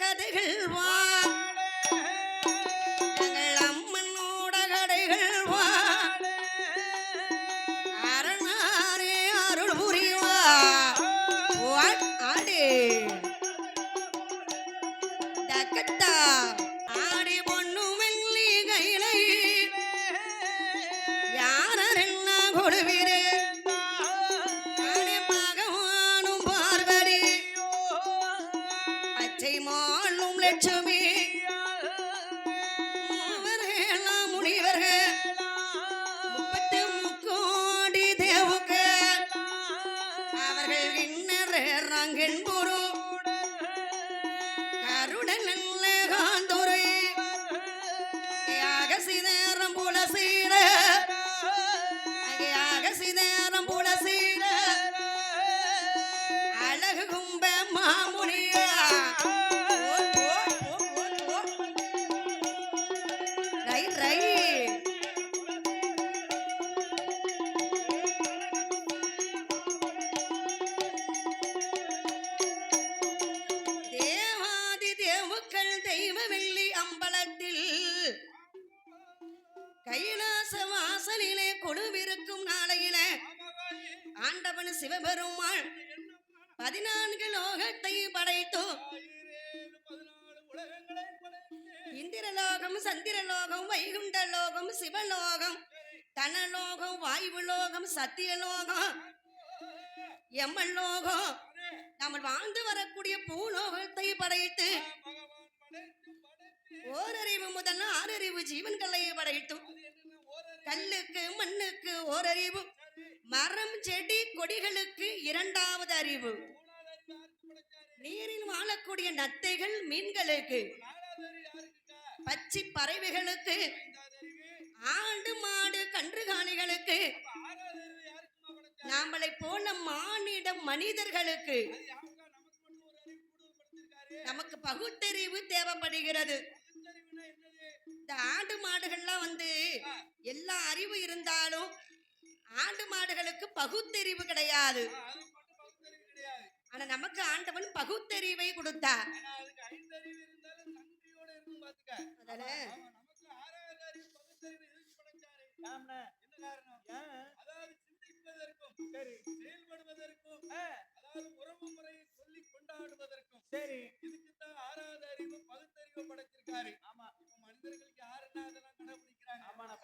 கதைகள் வா எங்கள் அம்மனோட கதைகள் வா அரணாரே அருள் புரிவா ஆடி தக்கத்தா ஆடி பொண்ணு வெள்ளி கையிலை யாரெல்லாம் கொடுவீரே மாளும் லட்சுமி முனிவர்கள் 33 கோடி தேவுகள் அவர்கள் இன்னர் ரங்கின் குரு கருடன் நல்ல காந்துரை அகசிதேரம் புலசீர அகசிதேரம் புலசீர அழகு கும்ப மாமுனியா தேவாதி தேவுக்கள் தெய்வவெள்ளி அம்பலத்தில் கைலாச வாசலிலே கொலுவிருக்கும் நாளையில ஆண்டவன் சிவபெருமாள் 14 லோகத்தை படைத்து இந்திரலோகம் சந்திரலோகம் வைகுண்டலோகம் சிவலோகம் தனலோகம் வாயுலோகம் சத்தியலோகம் எம்மலோகம் நம்ம வாழ்ந்து வரக்கூடிய பூலோகத்தை படைத்து ஓரறிவு முதல் 6 அறிவு ஜீவன்களை படைத்து கல்லுக்கு மண்ணுக்கு ஓரறிவு மரம் செடி கொடிகளுக்கு 2வது அறிவு நீரில் வாழக்கூடிய நத்தைகள் மீன்களுக்கு பச்சி பறவைகளுக்கு ஆடு மாடு கன்றுகாணிகளுக்கு நாமளை போல மானிட மனிதர்களுக்கு நமக்கு பகுத்தறிவு தேவைப்படுகிறது. இந்த ஆடு மாடுகள்லாம் எல்லா அறிவு இருந்தாலும் ஆடு மாடுகளுக்கு பகுத்தறிவு கிடையாது. ஆனா நமக்கு ஆண்டவன் பகுத்தறிவை கொடுத்தார்.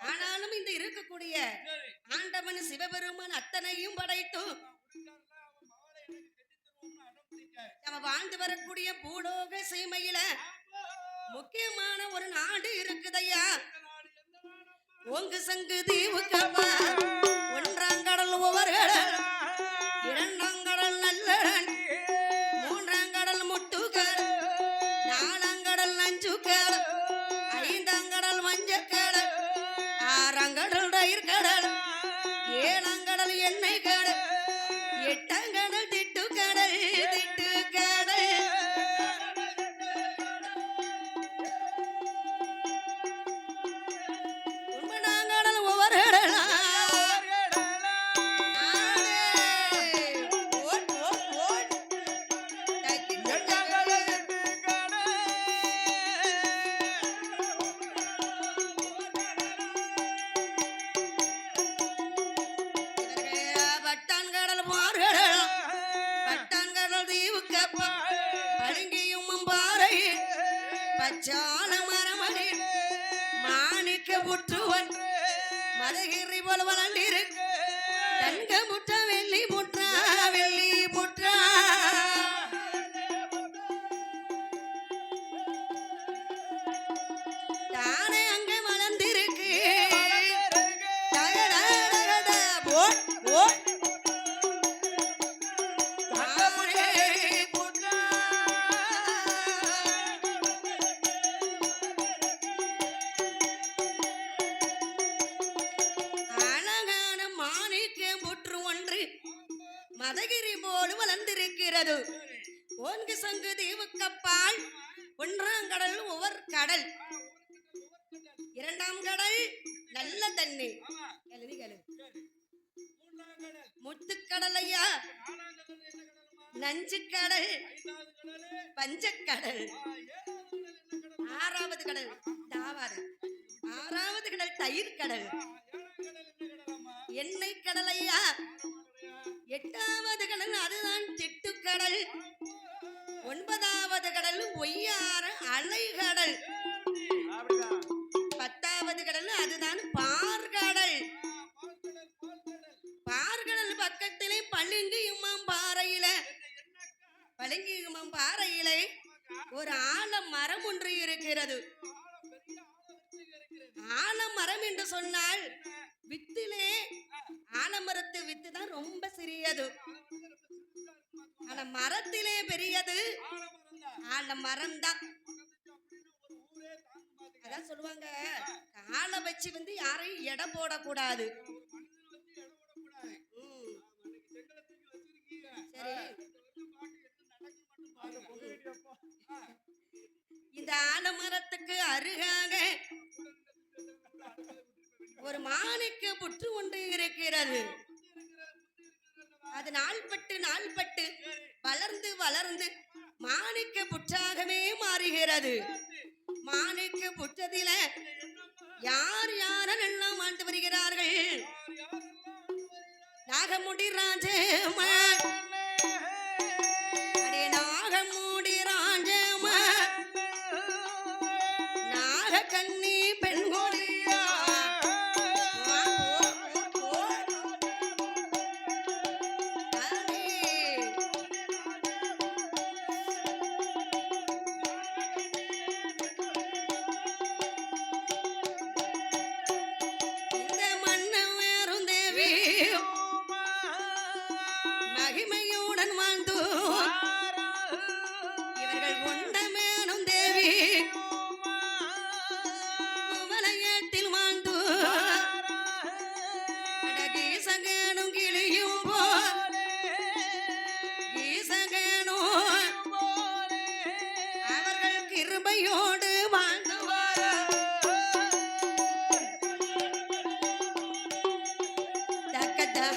ஆனாலும் இந்த இருக்கக்கூடிய ஆண்டவன் சிவபெருமான் அத்தனையும் படைத்தும் நம்ம வாழ்ந்து வரக்கூடிய பூலோக சீமையில முக்கியமான ஒரு நாடு இருக்குதையா. ஓங்கு சங்கு தீவுக்கப்பா 1ஆம் கடல் ஒவ்வொரு கடல் 2ஆம் கடல் நல்லடன் 3ஆம் கடல் முட்டுக்கடல் 4ஆம் கடல் நஞ்சுக்கடல் 5ஆம் கடல் மஞ்சக்கடல் 6ஆம் கடல் ரயிர் கடல் 7ஆம் கடல் எண்ணெய் கடல் 8ஆம் கடல் திட்டுக்கடல் திட்டுக்கடல் 9ஆம் கடல் ஒவ்வொரு கடலா பச்சால மரமணி மாணிக்க புற்றுவன் மதகிரி போல வளர்ந்திரு தங்க முற்ற வெள்ளி முற்றா வெள்ளி முற்றா தானே அங்க வளர்ந்திருக்கு மதகிரி போல வளர்ந்திருக்கிறது. ஓங்கு சங்கு தீவுக்கப்பால் 1ஆம் கடல் ஒவ்வொரு கடல் 2ஆம் கடல் நல்ல தண்ணி முத்துக்கடல் ஐயா நஞ்சுக்கடல் பஞ்சக்கடல் ஆறாவது கடல் தாவாறு, ஆறாவது கடல் தயிர் கடல், எண்ணெய் கடலையா. எட்டாவது கடல் அதுதான் திட்டுக்கடல். ஒன்பதாவது கடல் ஒய்யார அலைகடல். பத்தாவது கடல் அதுதான் பார்கடல். பார்கடல் பக்கத்திலே பளிங்குமம் பாறையில, பளிங்குமம் பாறையிலே ஒரு ஆலமரம் ஒன்று இருக்கிறது. ஆலமரம் என்று சொன்னால் வித்திலே ஆலமரத்து வித்து தான் ரொம்ப சிறியது. ஆனா மரத்திலே பெரியது ஆலமரம் தான். அதான் சொல்லுவாங்க, காலை வச்சு யாரையும் எடை போடக்கூடாது. சரி, இந்த ஆலமரத்துக்கு அருகாக ஒரு மாணிக்க புற்று ஒன்று இருக்கிறது. அது நாள்பட்டு நாள்பட்டு வளர்ந்து வளர்ந்து மாணிக்க புற்றாகவே மாறுகிறது. மாணிக்க புற்றத்தில யார் யாரெல்லாம் வாழ்ந்து வருகிறார்கள்? நாகமுடி ராஜம, நாகமுடி ராஜம, நாகக்கன்னி பெண்கொடியா. மகிமையுடன் வாழ்ந்து இவர்கள் கொண்ட மேனும் தேவி வலயத்தில் வாழ்ந்து கீசகனும் கிளியும் கீசகனும் அவர்கள் கிருபையோடு வாழ்ந்துவார். தக்கதா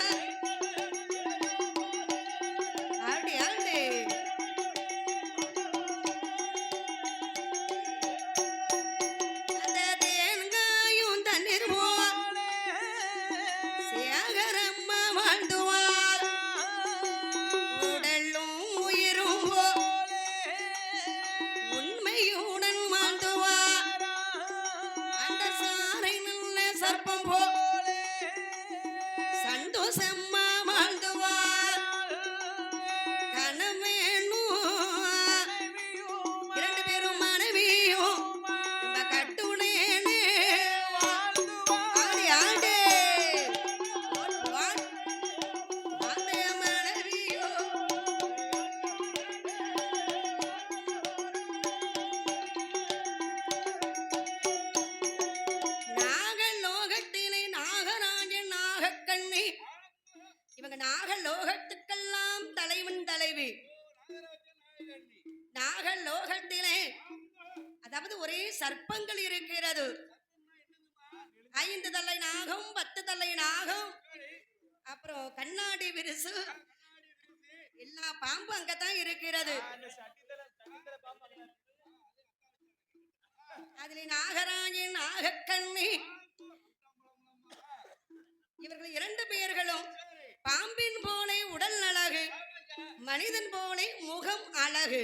நாகலோகத்துக்கெல்லாம் தலைவன் தலைவி. நாகலோகத்திலே அதாவது ஒரே சர்ப்பங்கள் இருக்கிறது. 5 தலை நாகம், 10 தலை நாகம், அப்புறம் கண்ணாடி விரிசு, எல்லா பாம்பு அங்கதான் இருக்கிறது. அதிலே நாகராஜன் நாகக்கண்ணி இவர்கள் 2 பேர்களும் பாம்பின் போலே உடல் அழகு, மனிதன் போலே முகம் அழகு.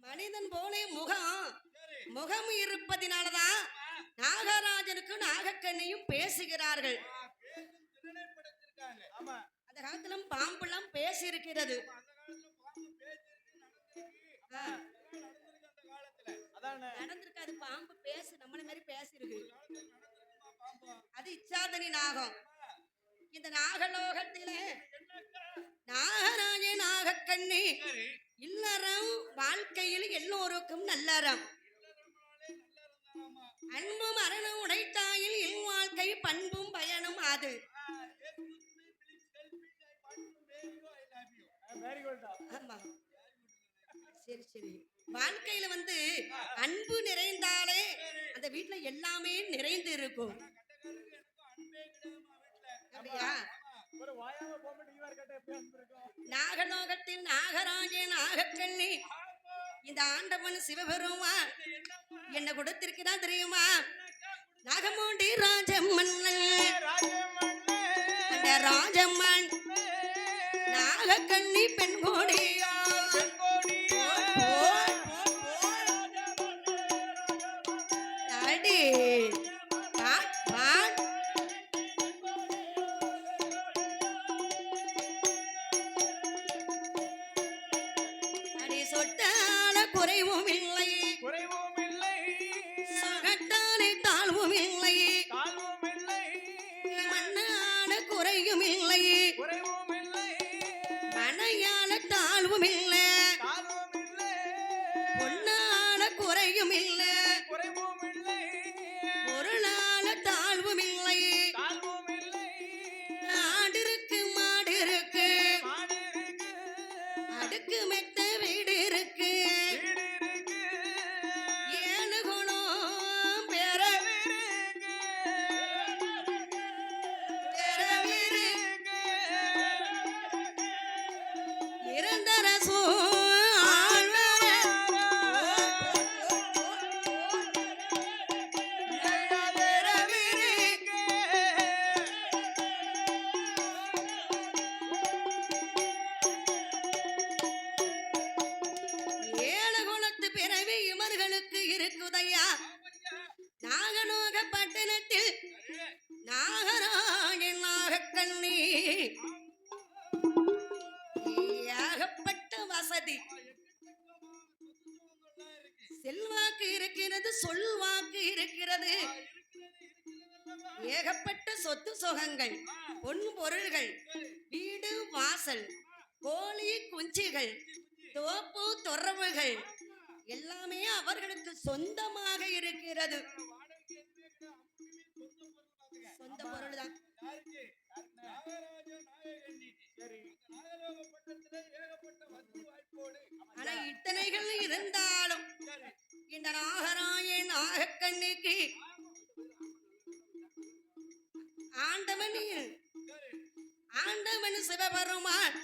மனிதன் போலே முகம் இருப்பதினாலதான் நாகராஜனுக்கு நாகக்கண்ணியும் பேசுகிறார்கள். அந்த காலத்திலும் பாம்பெல்லாம் பேசி இருக்கிறது. நடந்திருக்காது, பாம்பு பேசு நம்மள மாதிரி பேசிருக்கு. அது இச்சாதனி நாகம். இந்த நாகலோகத்திலே நாகராஜ நாகக்கண்ணி இல்லறம் வாழ்க்கையில் எல்லோருக்கும் நல்லறம். அன்பும் அறனும் உடைத்தாயில் என் வாழ்க்கை பண்பும் பயனும் அது. ஆமா, சரி சரி. வாழ்க்கையில அன்பு நிறைந்தாலே அந்த வீட்டுல எல்லாமே நிறைந்து இருக்கும். அப்படியா? நாகலோகத்தில் நாகராஜ நாகக்கண்ணி இந்த ஆண்டவன் சிவபெருமான் என்ன கொடுத்திருக்கிறான் தெரியுமா? நாகமூண்டி ராஜமன்னன் அந்த ராஜம்மன் நாகக்கண்ணி பெண் கோடியா அடி அடி சொட்டான குறைவும் இல்லை சகட்டானை தாழ்வும் இல்லை மண்ணான குறையும் இல்லை மனையான தாழ்வும் இல்லை பொன்னான குறையும் இல்லை பொருளான தாழ்வும் இல்லை நாடிருக்கு மாடு இருக்கு அடுக்கு மெத்த வீடு இருக்கு ஏழு குணம் நிரந்தர ஏழு குணத்து பிறவி இவர்களுக்கு இருக்குதையா. நாகநோக பட்டணத்தில் நாகராஜன் நாகக்கண்ணி ஏகப்பட்ட வசதி செல்வாக்கு இருக்கிறது சொல்வாக்கு இருக்கிறது ஏகப்பட்ட சொத்து சுகங்கள் பொன் பொருள்கள் வீடு வாசல் கோழி குஞ்சுகள் தோப்பு துறவுகள் எல்லாமே அவர்களுக்கு சொந்தமாக இருக்கிறது. சொந்த பொருள் தான். ஆனா இத்தனைகள் இருந்தாலும் இந்த நாகராயன் நாகக்கண்ணிக்கு ஆண்டவன் சிவபெருமான்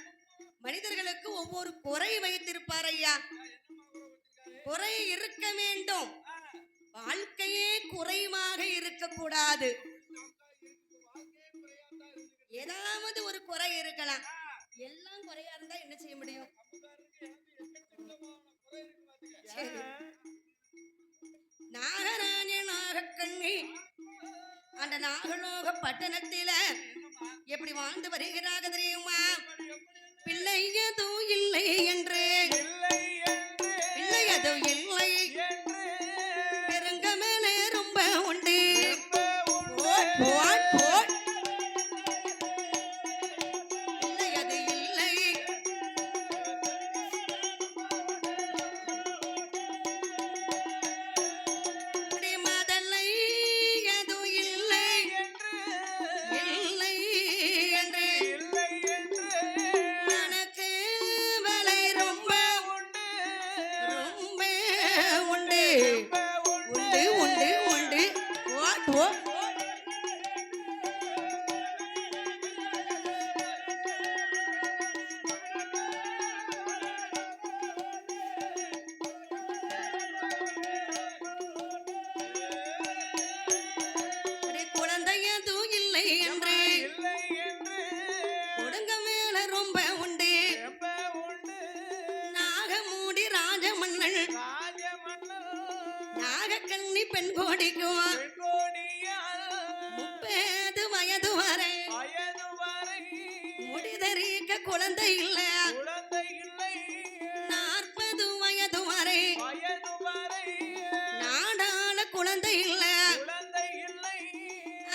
மனிதர்களுக்கு ஒவ்வொரு குறை வைத்திருப்பார் ஐயா. குறை இருக்க வேண்டும், வாழ்க்கையே குறைவாக இருக்கக்கூடாது. ஏதாவது ஒரு குறை இருக்கலாம், எல்லாம் குறையா இருந்தா என்ன செய்ய முடியும்? நாகராஜ நாகக்கண்ணி அந்த நாகலோக பட்டணத்தில எப்படி வாழ்ந்து வருகிறாங்க தெரியுமா? பிள்ளை எதுவும் இல்லை என்று பிள்ளை எதுவும் இல்லை பெருங்க மேலே ரொம்ப உண்டு பிள்ளை அது இல்லை மதலை எதுவும் இல்லை இல்லை என்று மனக்கு விலை ரொம்ப ரொம்ப உண்டு உண்டு உண்டு உண்டு ஓ குழந்தை எதுவும் இல்லை என்று கொடுங்க மேல ரொம்ப உண்டு நாகமூடி ராஜமன்னன் நாகக்கண்ணி பெண் கோடிக்கும் 30 வயது வரை முடிதறிக்க குழந்தை இல்ல 40 வயது வரை நாடான குழந்தை இல்ல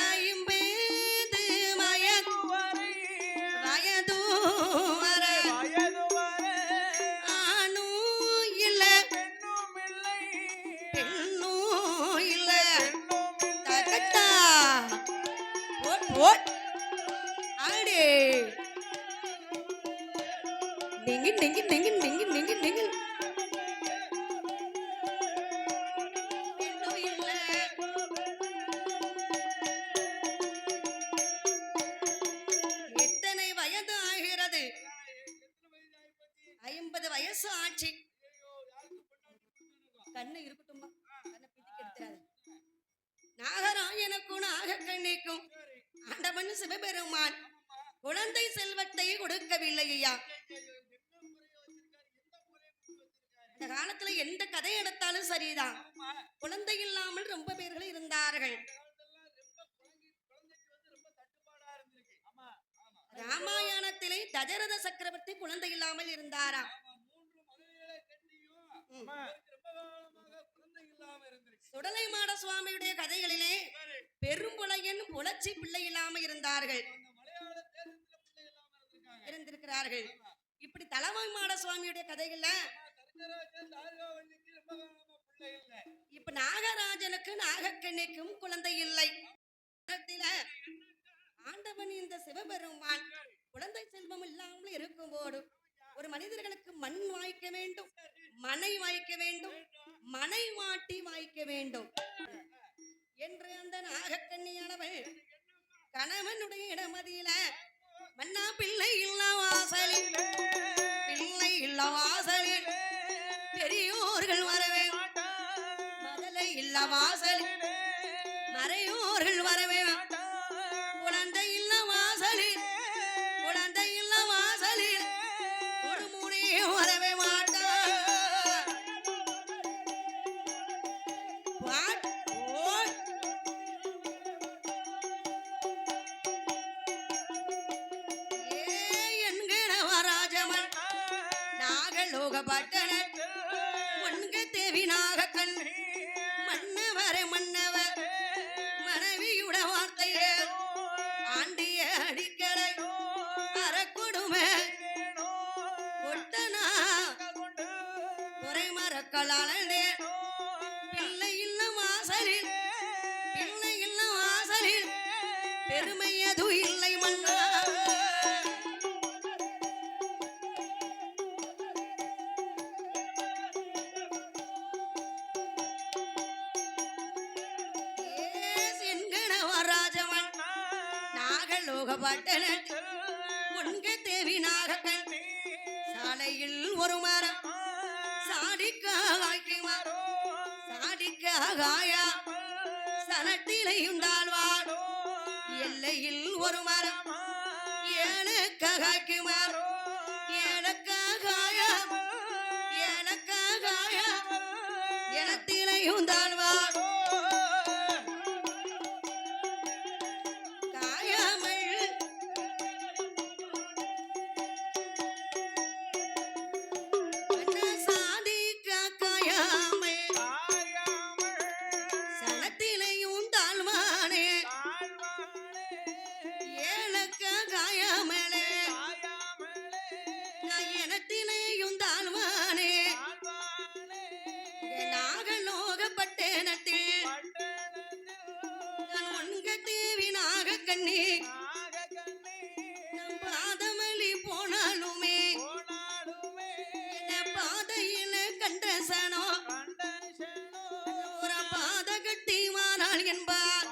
50 வயது வரை ஆணும் இல்ல பெண்ணும் இல்ல தகட்டா ஓட் ஆடே டிங்கி டிங்கி டிங்கி டிங்கி டிங்கி டிங்கி பெண்ணும் இல்ல எத்தனை வயது ஆகிறது? 50 வயசு ஆச்சு. கண்ணு இருக்கட்டும்மா, கண்ணை பிடிக்க எடுத்துறாது. நாகராஜனுக்கும் நாகக்கண்ணிக்கும் ஆண்டவன் சிவபெருமான் குழந்தை செல்வத்தை கொடுக்கவில்லை ஐயா. இந்த காலத்துல எந்த கதை எடுத்தாலும் சரிதான், குழந்தை இல்லாமல் ரொம்ப பேர்கள் இருந்தார்கள். ராமாயணத்திலே தசரத சக்கரவர்த்தி குழந்தை இல்லாமல் இருந்தாராம். சுடலைமாட சுவாமியுடைய கதைகளிலே பெரும்புலையன் புலச்சி பிள்ளை இல்லாமல் இருந்தார்கள், இருந்திருக்கிறார்கள். இப்படி தலைமை மாட சுவாமியுடைய கதைகள்ல இப்ப நாகராஜனுக்கு நாகக்கண்ணிக்கும் குழந்தை இல்லை. ஆண்டவன் இந்த சிவபெருமான் குழந்தை செல்வம் இல்லாமல் இருக்கும் போது ஒரு மனிதர்களுக்கு மண் வாய்க்க வேண்டும், மனை வாய்க்க வேண்டும், மனை மாட்டி வாய்க்க வேண்டும் என்று அந்த நாகக்கண்ணியானவள் கணவனுடைய இடமதியில மன்னா பிள்ளை இல்ல வாசலில், பிள்ளை இல்ல வாசலில் பெரியோர்கள் வரவே, மதலை இல்ல வாசலில் மறையோர்கள் வரவே, குழந்தை இல்ல வாசலில், குழந்தை இல்ல வாசலில் ஒரு முனையே வரவே மாட்டார். தேவி நாகக்கண் மன்னவரே மன்னவர் மனைவியுட வார்த்தையே ஆண்டிய அடிக்கலை அறக்கொடுமை கொட்டனா குறை மரக்களாளே பிள்ளை இல்ல வாசலில், பிள்ளை இல்ல வாசலில் பெருமையது இல்லை மன்னா. தேவி நாகக்கண் சாலையில் ஒரு மரம் சாடிக்காய்க்குமார், சாடிக்காயா சனத்திலையுண்டாழ்வார். எல்லையில் ஒரு மரம் ஏழக்காய்க்குமார், ஏழக்காயா ஏழக்காயா எனத்திலையுண்டாழ்வார். பாதமலி போனாலுமே பாதையில கண்டசனோ ஒரு பாத கட்டி மாறாள் என்பார்.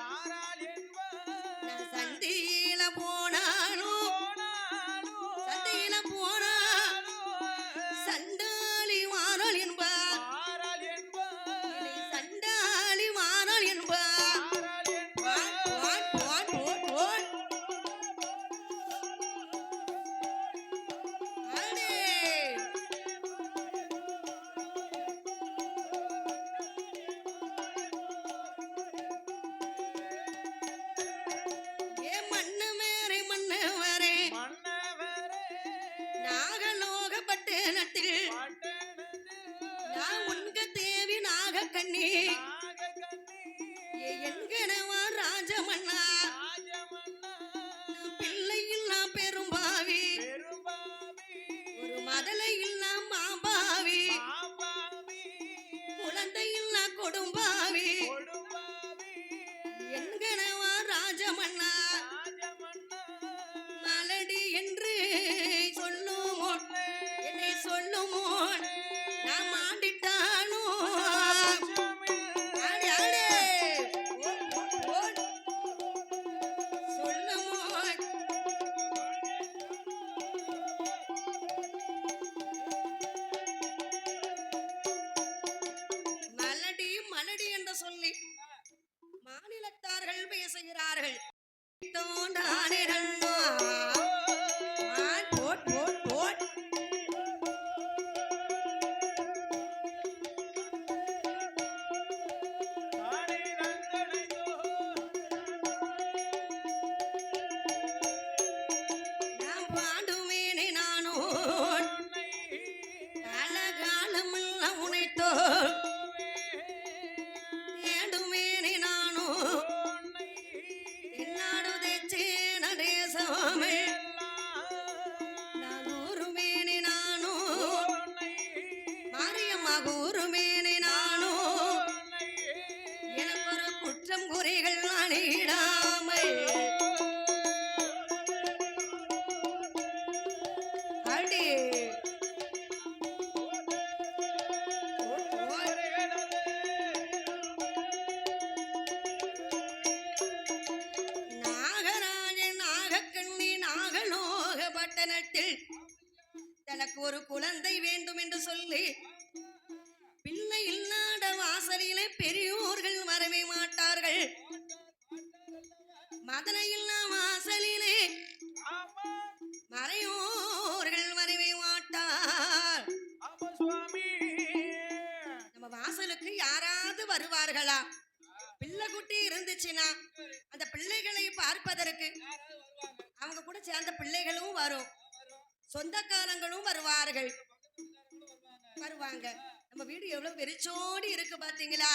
சந்தியில போனாலும் சந்தியில போனா சண்டாளி மாறாள் என்பார், சண்டாளி மாறாள் என்பார். என்கனவா ராஜமன்னா பிள்ளை இல்லா பெரும்பாவி, ஒரு மதலை இல்லா மாபாவி, குழந்தை இல்லா கொடும்பாவி. என்கனவா ராஜமன்னா மலடி என்று சொல்லுமோ, என்னை சொல்லுமோ நாம் ஆண்டிட்டானோ. பாடுவேனே நானோ காலகாலமெல்லாம் உனைத்தோ தேடுவேனே நானோ தென்னாடு தேச்சே நடேசமே நான் கூறுவேனே நானோ மாரியம்மா கூறுவேனே நானோ எனக்கு ஒரு குற்றம் குறைகள் அணிடாமை தனக்கு ஒரு குழந்தை வேண்டும் என்று சொல்லி பிள்ளை இல்லாத வாசலிலே பெரியோர்கள் வரவே மாட்டார்கள். மதனை இல்லா வாசலிலே மறையோர்கள் வரவே மாட்டார். நம்ம வாசலுக்கு யாராவது வருவார்களா? பிள்ளை குட்டி இருந்துச்சுன்னா அந்த பிள்ளைகளை பார்ப்பதற்கு அவங்க கூட சேர்ந்த பிள்ளைகளும் வரும், சொந்தக்காரங்களும் வருவார்கள் வருவாங்க. நம்ம வீடு எவ்வளவு வெறிச்சோடி இருக்கு பாத்தீங்களா?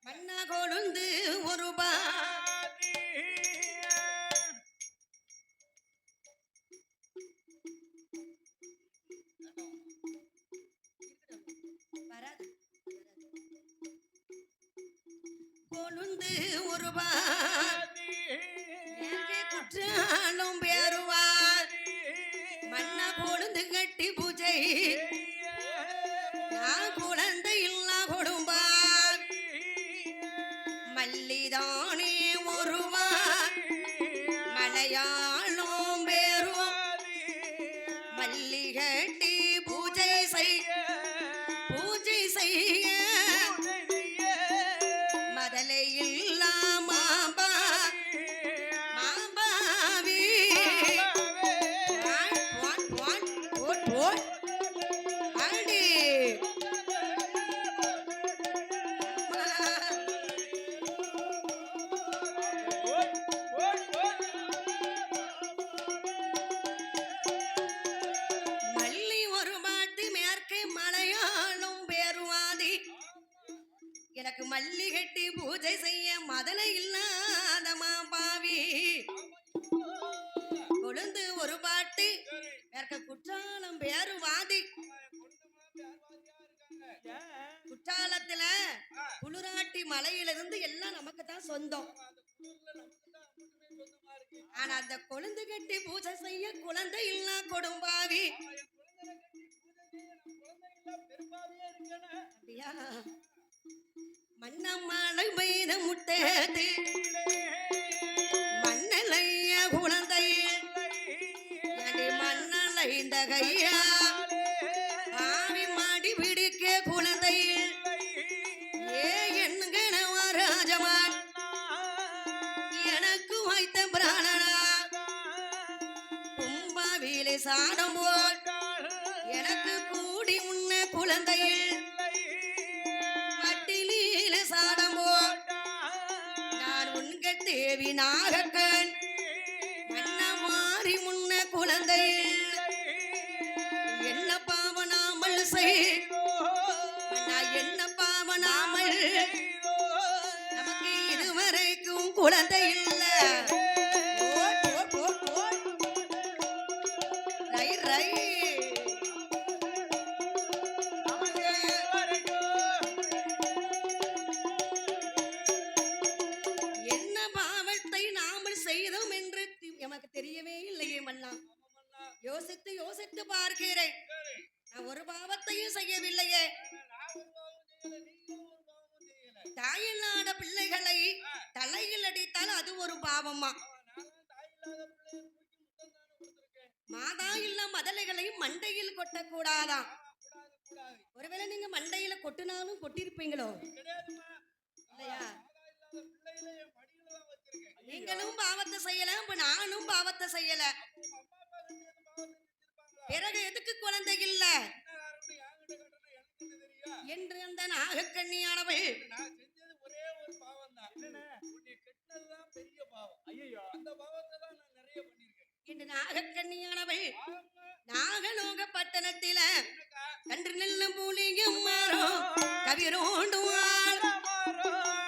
மண்ணா கொழுந்து ஒரு வராது கொழுந்து ஒரு குற்றாலும் பேருவார் மண்ணா கொழுந்து கட்டி பூஜை நான் குழந்தை இல்லா கொடும்பார் மல்லிதானே ஒருவார் மலையாளும் பேரும் மல்லி கட்டி பூஜை செய்ய மதலை இல்லா எனக்கு மல்லி கட்டி பூஜை செய்ய மதலை இல்லாத மாபாவி கொழுந்து ஒரு பாட்டு மேற்க குற்றாலம் பேருவாதி. குற்றாலத்துல குளிராட்டி மலையிலிருந்து எல்லாம் நமக்கு தான் சொந்தம். ஆனா அந்த கொழுந்து கட்டி பூஜை செய்ய குழந்தை இல்லா கொடும்பாவி. அப்படியா? மன்னமழை பெய்த முட்டேது மண்ணலைய குழந்தை மண்ணலை இந்த கையா ஆவி மாடி பிடிக்க குழந்தை ஏ என்கிற ராஜமான் எனக்கு வைத்த பிராணனா கும்பாவிலே சாடம் போல் எனக்கு கூடி முன்ன குழந்தையில் தேவி நாகக்கண் மன்ன மாறி முன்ன குழந்தையில் என்ன பாவனாமல் என்ன பாவனாமல் நமக்கு இதுவரைக்கும் குழந்தை இல்ல. நமக்கு தெரியவே இல்லையே மன்னா. யோசித்து யோசித்து பார்க்கிறேன், நான் ஒரு பாவத்தையும் செய்யவில்லையே. தாயில்லாத பிள்ளைகளை தலையில் அடித்தால் அது ஒரு பாவமா? மாதா இல்ல மதலைகளை மண்டையில் கொட்டக்கூடாதாம். ஒருவேளை நீங்க மண்டையில கொட்டினாலும் கொட்டிருப்பீங்களோ இல்லையா? நீங்களும் பாவத்தை செய்யல, நானும் பாவத்தை செய்யல. பிறகு எதுக்கு குழந்தை இல்ல என்று அந்த நாகக்கண்ணியானவள் இந்த நாகக்கண்ணியானவள் நாகலோக பட்டணத்தில கன்று நல்ல பூலியும் மாறும் கவிரோண்டுவாள்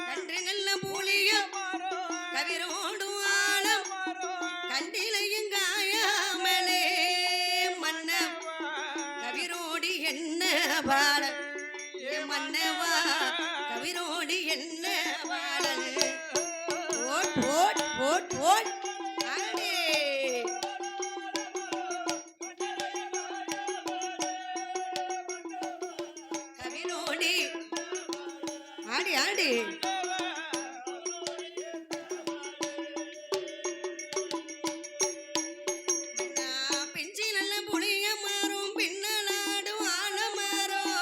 கன்று நல்ல பூலியும் கவிரோண்டுவாளும் கண்டிலையும் காயாமலே மன்ன கவிரோடி என்ன பாடல் மன்னவா கவிரோடி என்ன பாடல் ஓட் ஓட் ஓட் ஓட் கவிரோடி ஆடி ஆடி பெஞ்சி நல்ல புளிய மாறும் பின்னலாடு ஆன மாறும்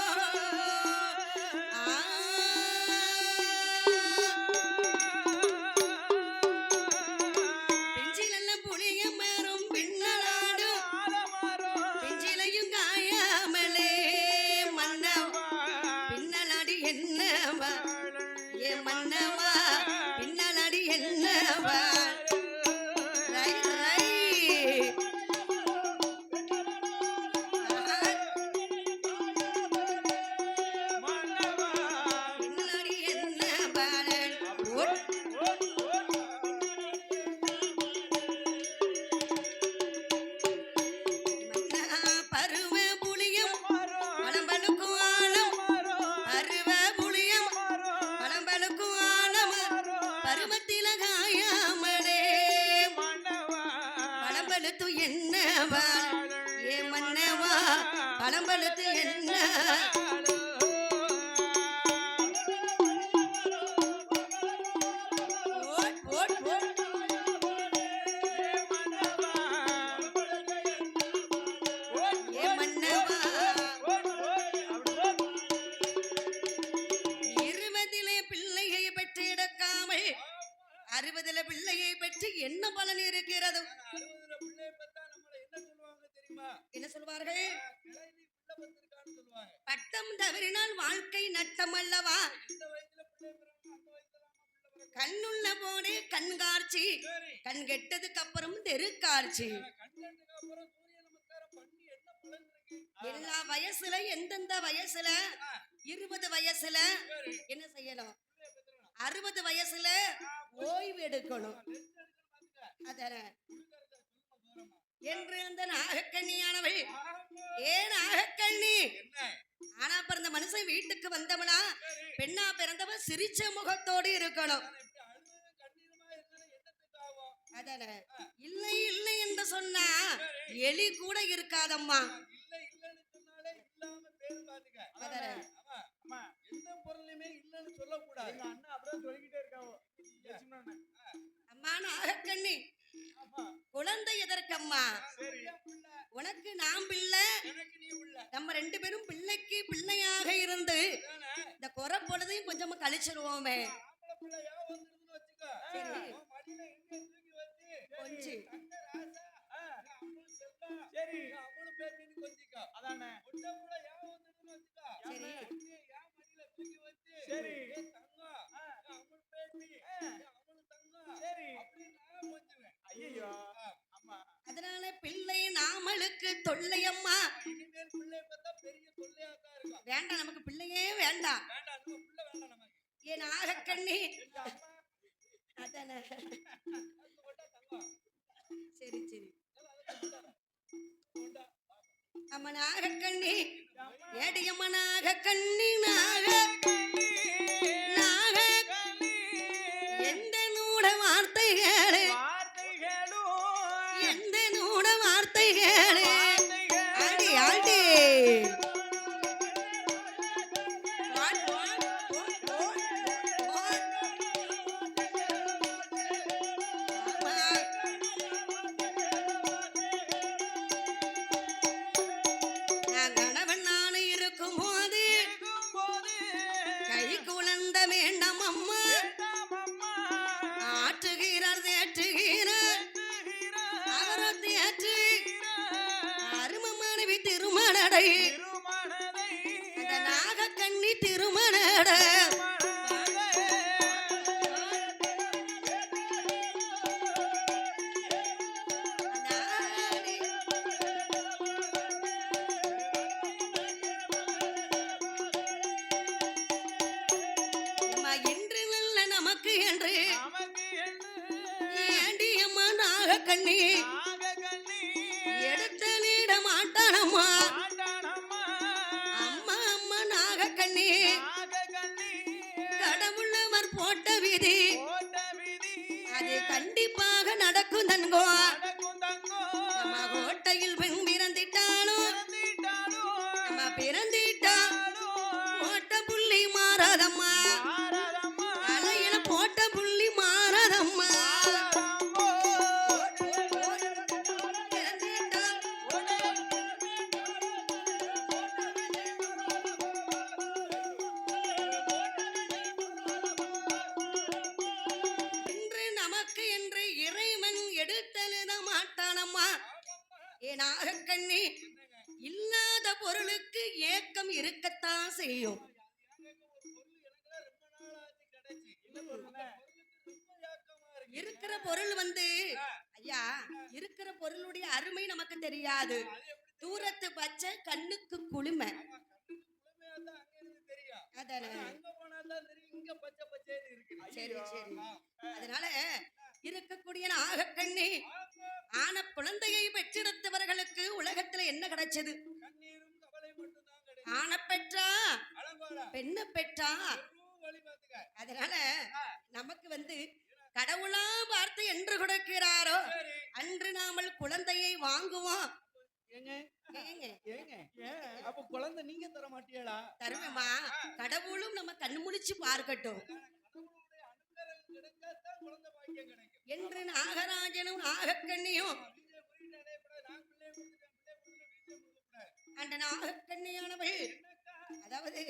பெஞ்சி நல்ல புளிய மாறும் பின்னலாடு பெஞ்சிலையும் காயாமலே மன்னவா பின்னலாடி என்னவா ஏ மன்னவா பின்னலாடி என்னவா ரை ரை பின்னலாடி என்ன பாடல் ஓட் பருவ புளியம் பழம்பழுக்கும் ஆழம் பருவ புளியம் பழம்பழுக்கும் ஆழம் பருவத்தில காயாமலே பழம்பழுத்து என்னவா ஏ மன்னவா பழம்பழுத்து என்ன ஓட் ஓட் ஓட் ஏ மன்னவா இருபதிலே பிள்ளையை பெற்று எடுக்காமல் அறுபதுல பிள்ளையை பெற்று என்ன பலன் இருக்கிறது என்ன சொல்வார்கள் பட்டம் தவறினால் வாழ்க்கை நட்டம் அல்லவா கண்ணுள்ள போதே கண்காட்சி கண் கெட்டதுக்கு அப்புறம் தெருக்காட்சி எல்லா வயசுல எந்தெந்த வயசுல 20 வயசுல என்ன செய்யணும் 60 வயசுல ஓய்வு எடுக்கணும் அதன என்று அந்த நாகக்கண்ணியானவள் ஏன் நாகக்கண்ணி ஆனா பிறந்த மனுஷன் வீட்டுக்கு வந்தவனா பெண்ணா பிறந்தவ சிரிச்ச முகத்தோடு இருக்கணும் அதன இல்லை இல்லை என்று சொன்னா எலி கூட இருக்காதம்மா அதன அம்மா நாகக்கண்ணி குழந்தை எதற்கம்மா உனக்கு நான் பிள்ளை நம்ம 2 பேரும் பிள்ளைக்கு பிள்ளையாக இருந்து இந்த குறை பொழுதையும் கொஞ்சமா கழிச்சிருவோமே கொஞ்சி சரி அதனால பிள்ளை நாமளுக்கு தொல்லையம்மா வேண்டாம் நமக்கு பிள்ளையே வேண்டாம் ஏன் நாகக்கண்ணி அதன சரி சரி அம்மா நாகக்கண்ணி ஏடியம்மா நாகக்கண்ணி நாக நாக எந்த நூட வார்த்தைகளே எந்த நூட வார்த்தைகளே ஆடி ஆடி கணவன் நானு இருக்கும் போது கை குழந்த வேண்டாம் அம்மா ஆற்றுகிறார் தேற்றுகிறார் அவரை தேற்று அரும மனைவி திருமணடை அந்த நாகக்கண்ணி திருமணட என்று ஏண்டியம்மா நாகக்கண்ணி எடுத்தலிட மாட்டானம்மா அம்மா அம்மா நாகக்கண்ணி கடவுளவர் போட்ட விதி அது கண்டிப்பாக நடக்கும் தன்கோ நம்ம கோட்டையில் பெண் பிறந்திட்டாலும் நம்ம பிறந்திட்டா போட்ட புள்ளி மாறாதம்மா தலையில போட்ட புள்ளி மாறாதம்மா இன்று நமக்கு என்று இறைவன் எடுத்தெழுத மாட்டானம்மா ஏனாக கண்ணி இல்லாத பொருளுக்கு ஏக்கம் இருக்கத்தான் செய்யும் இருக்கிற பொருள் வந்து ஐயா இருக்கிற பொருளுடைய அருமை நமக்கு தெரியாது தூரத்து பச்சை கண்ணுக்கு குளுமை சரி சரி அதனால இருக்கக்கூடிய நாகக்கண்ணி ஆன குழந்தையை பெற்றெடுத்தவர்களுக்கு உலகத்துல என்ன கிடைச்சது ஆன பெற்றா பெண்ண பெற்றா அதனால நமக்கு வந்து கடவுளா பார்த்து என்று கொடுக்கிறாரோ அன்று நாமல் குழந்தையை வாங்குவோம் அப்ப குழந்தை நீங்க தர மாட்டீங்களா தருவேமா கடவுளும் நம்ம கண்ணு முடிச்சு பார்க்கட்டும் என்று நாகராஜனும் நாகக்கண்ணியும் அந்த நாகக்கண்ணியானவள் அதாவது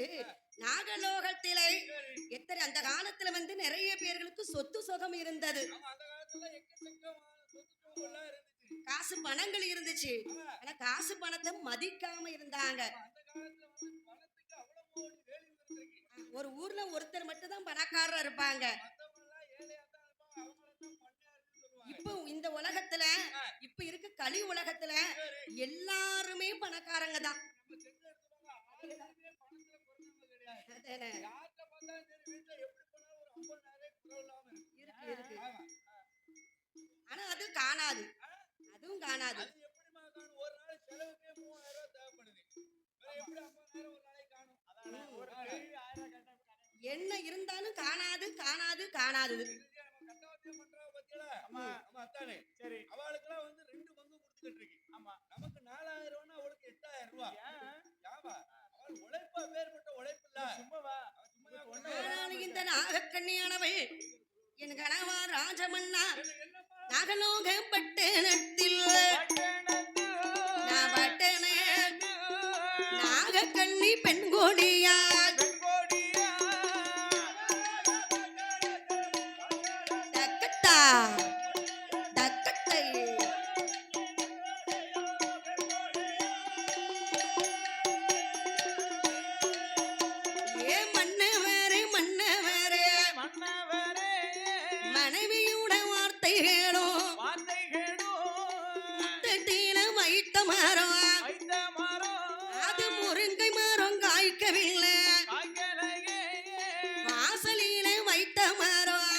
நாகலோகத்திலே எத்தனை அந்த காலத்துல வந்து நிறைய பேர்களுக்கு சொத்து சுகம் இருந்தது காசு பணங்கள் இருந்துச்சு ஆனா காசு பணத்தை மதிக்காம இருந்தாங்க ஒரு ஊர்ல ஒருத்தர் மட்டும் தான் பணக்காரர் இருப்பாங்க இப்போ இந்த உலகத்துல இப்ப இருக்க கலி உலகத்துல எல்லாருமே பணக்காரங்க தான் இருக்கு ஆனா அது காணாது அதுவும் காணாது என்ன இருந்தாலும் காணாது காணாது காணாது அவளுக்கெல்லாம் வந்து 2 பங்கு கொடுத்துக்கிட்டு இருக்கு ஆமா நமக்கு 4000 ரூபாய் அவளுக்கு 8000 ரூபாய் யாவா அவள் உழைப்பா பேர்பட்ட உழைப்பு இல்ல சும்மாவா இந்த நாகக்கண்ணியானவள் என் கணவா ராஜமன்னா நாகலோகம் பட்டணத்தில் நாகக்கண்ணி பெண்கோடியா தக்கத்தா தக்கத்தை ஏ மன்னவரே மன்னவரே மனைவியோட வார்த்தைகளோ தட்டில வைத்த மரம் அது முருங்கை மரம் காய்க்கவில்லை வாசலில வைத்த மரம்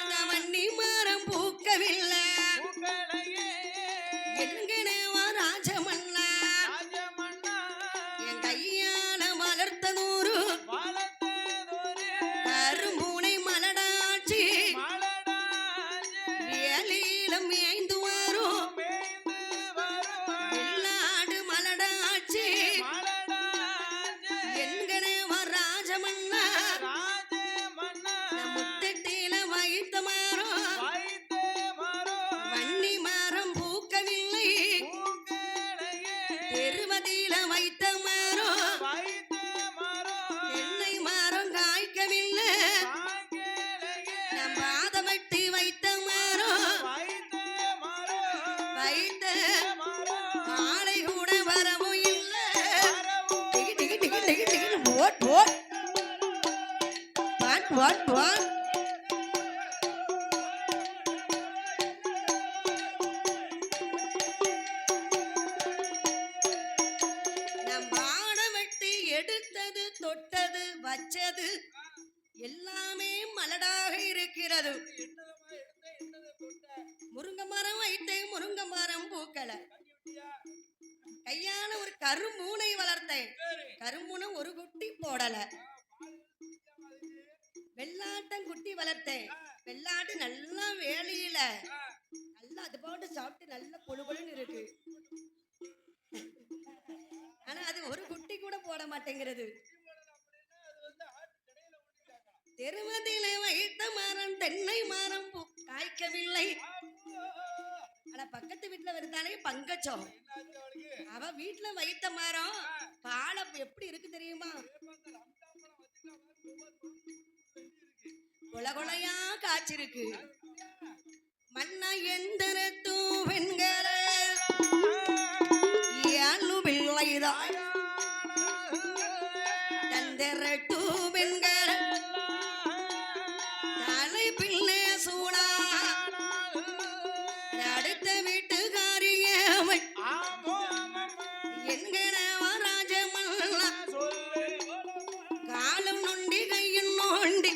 அந்த வன்னி மரம் பூக்கவில்லை என்கிறவா ராஜமன்னா என் கையால வளர்த்த நூறு கரும்பூனை மலடாட்சி வேலியிலும் ஏய்ந்து வரும் வெள்ளாடு மலடாட்சி என்கிறவா ராஜமன்னா முத்தட்டில வைத்த மரம் வன்னி மரம் பூக்கவில்லை திருவதியில வைத்த மரம் தென்னை மரம் காய்க்கவில்லை நம் பாதமட்டி வைத்த மரம் வைத்த காளை கூட வரவும் இல்லை டிகி டிகி டிகி டிகி டிகி ஓட் ஓட் வாட் வாட் வாட் நம் பாட வெட்டி எடுத்தது தொட்டது வச்சது எல்லாமே மலடாக இருக்கிறது. என்னதமா எடுத்த என்னதை தொட்ட முருங்கை மரம் வைத்தேன், முருங்கை மரம் பூக்கல. தண்ணி விட்டியா கையால ஒரு கரும்பூனை வளர்த்தேன், சரி கரும்பூனை ஒரு குட்டி போடல. பால் குடிக்காம அதுக்கு வெள்ளாட்டம் குட்டி வளர்த்தேன், வெள்ளாட்டு நல்லா வேலியில நல்லா அது போட்டு சாப்பிட்டு நல்ல பொழு பொழுன்னு இருக்கு. ஆனா அது ஒரு குட்டி கூட போட மாட்டேங்கிறது. அப்படின்னா அது வந்து ஆட்டு கடையில ஊட்டி கேட்கலாம் தெருவதிலே வைத்த மரம் தென்னை மரம் காய்க்கவில்லை. ஆனா பக்கத்து வீட்டுல வருதானே பங்கச்சம், என்னாச்சு அவளுக்கு அவ வீட்டுல வைத்த மரம் பாலை எப்படி இருக்கு தெரியுமா? அந்த ரம்ஜான் பழம் வச்சுக்கலாம் இருக்கு கொலையா காய்ச்சிருக்கு. மண்ணா எந்திர தூவென்கிற அள்ளு பிள்ளைதான் தந்திர தூவென்கிற தலை பிள்ளை சூடா அடுத்த வீட்டுக்காரியமை என்கிற ராஜமல்லா காலம் நொண்டி கையில் நோண்டி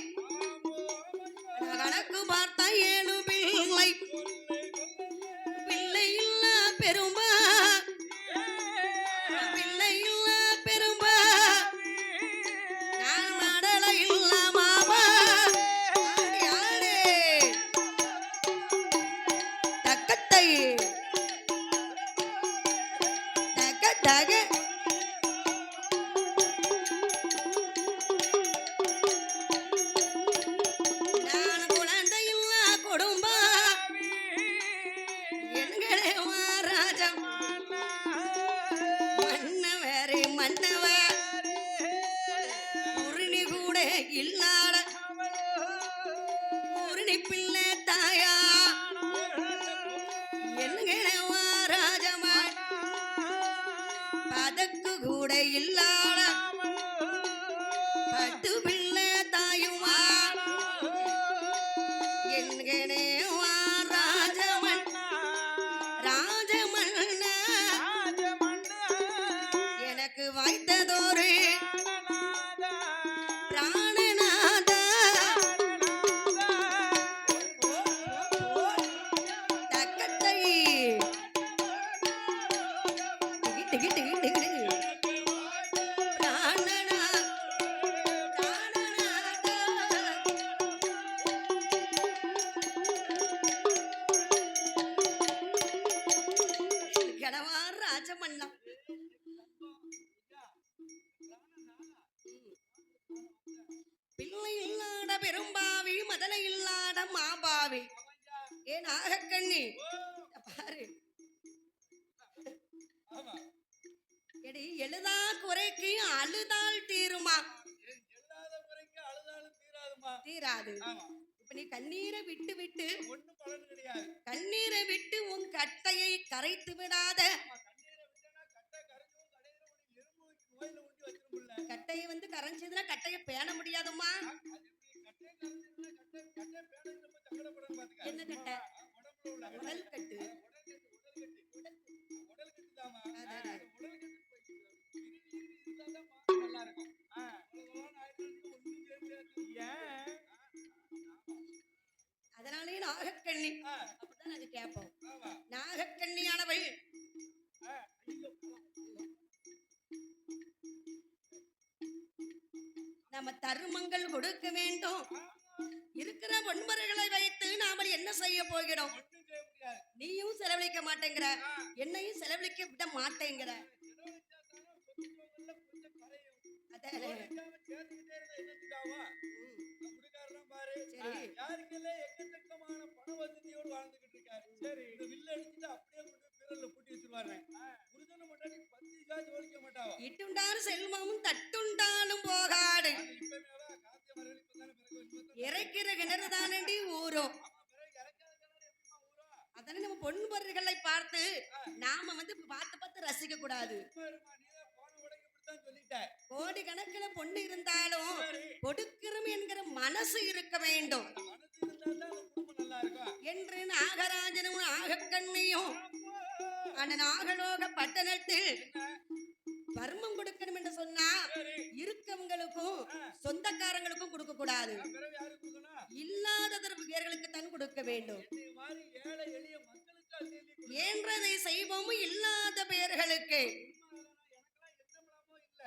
கணக்கு பார்த்தா 7 பிள்ளை. பிள்ளை இல்ல பெரும்பா, பிள்ளை இல்ல பெரும்பா, நான் மடல இல்ல மாமா. ஆடி ஆடி தக்கத்தை தக தக நான் குழந்தை இல்ல குடும்பம் என்கிறே ராஜம் மன்னவரே மன்னவ உருணி கூட இல்லாத உருணி பிள்ளை தாயா என்கிறே ராஜமா பதக்கு கூட இல்லாத பட்டு பிள்ளை தாயுமா என்கிறே ராஜமன் ராஜமன்ன எனக்கு வாய்த்ததோரு பிராணநாத தக்கத்தை டிகி டிகி டிகி டிகி பிராணனா பிராணநாத கணவா ராஜமன்னா பிள்ளை இல்லாத பெரும்பாவி மதலை இல்லாத மாபாவி ஏன் ஆகக்கண்ணி பாரு ஆமா எடி எழுதா குறைக்கு அழுதால் தீருமா? எல்லாத முறைக்கு அழுதாலும் தீராதுமா தீராது. ஆமா இப்ப நீ கண்ணீரை விட்டு விட்டு ஒண்ணும் பலன் கிடையாது கண்ணீரை விட்டு உன் கட்டையை கரைத்து விடாத. ஆமா கண்ணீரை விட்டனா கட்டை கரைஞ்சும் கடையில ஒரு எறும்பு நோயில ஊட்டி வச்சிருக்கும்ல கட்டையை வந்து கரைஞ்சதுன்னா கட்டையை பேண முடியாதுமா. அது எப்படி கட்டை கரைஞ்சிருந்தா கட்டை பேடை ரொம்ப சங்கடப்படும் பாத்துக்க என்ன கட்டை? உடம்புல உள்ள உடல் கட்டு. உடல் கட்டுதாமா அதான். உடல் கட்டு இருந்தாதான் பாத்து நல்லா இருக்கும் அவ்வளவுதான் ஆயிட்டு ஒண்ணும் செய்ய முடியாது ஏன் அதனாலே நாகக்கண்ணி அப்படிதான் நாங்க கேட்போம். ஆமா நாகக்கண்ணியானவள் நம்ம தருமங்கள் கொடுக்க வேண்டும். இருக்கிற ஒன்பர்களை வைத்து நாம என்ன செய்ய போகிறோம்? ஒண்ணும் செய்ய முடியாது நீயும் செலவழிக்க மாட்டேங்கிற, என்னையும் செலவழிக்க விட மாட்டேங்கிற. அதானே. சேர்த்துக்கிட்டே இருந்தா என்னத்துக்காவா குடிக்காரலாம் பாரு சரி. யாருக்கெல்லாம் எக்கச்சக்கமான பண வசதியோடு வாழ்ந்துகிட்டு இருக்காரு சரி இந்த வில்ல அடிச்சுட்டு அப்படியே கொண்டு பிறல்ல பூட்டி வச்சிருவாரு புரிதன மாட்டாடி 10 காசு ஒழிக்க மாட்டாவா இட்டுண்டாரு செல்வமும் தட்டுண்டாலும் போகாடு. இப்பவே காத்திய மரங்கள் இப்பதானே பிறகு இறைக்கிற கிணறு தானண்டி ஊரும். பிறகு இறக்காத கிணறு எப்படிமா ஊரா அதனால நம்ம பொண்ணு பொருள்களை பார்த்து நாம வந்து பார்த்து பார்த்து ரசிக்க கூடாது. நீதான் போன உடனே இப்படித்தான் சொல்லிட்ட கோடி கணக்குல பொண்ணு இருந்தாலும் சரி கொடுக்கிறோம் என்கிற மனசு இருக்க வேண்டும் மனசு இருந்தா தான் குடும்பம் நல்லா இருக்கும் என்று நாகராஜனும் நாகக்கண்ணியும் அந்த நாகலோக பட்டணத்தில் பர்மம் கொடுக்கணும் என்று சொன்னா இருக்க தெரிஞ்சவங்களுக்கும் சொந்தக்காரங்களுக்கும் கொடுக்க கூடாது. பிறகு யாருக்கு கொடுக்கணும்? இல்லாதவர்களுக்கு தான் கொடுக்க வேண்டும். என்னை மாதிரி ஏழை எளிய மக்களுக்கு அள்ளி அள்ளி கொடுக்கணும். என்றதை செய்வோம் இல்லாத பேர்களுக்கு எனக்கெல்லாம் எந்த பலமும் இல்ல.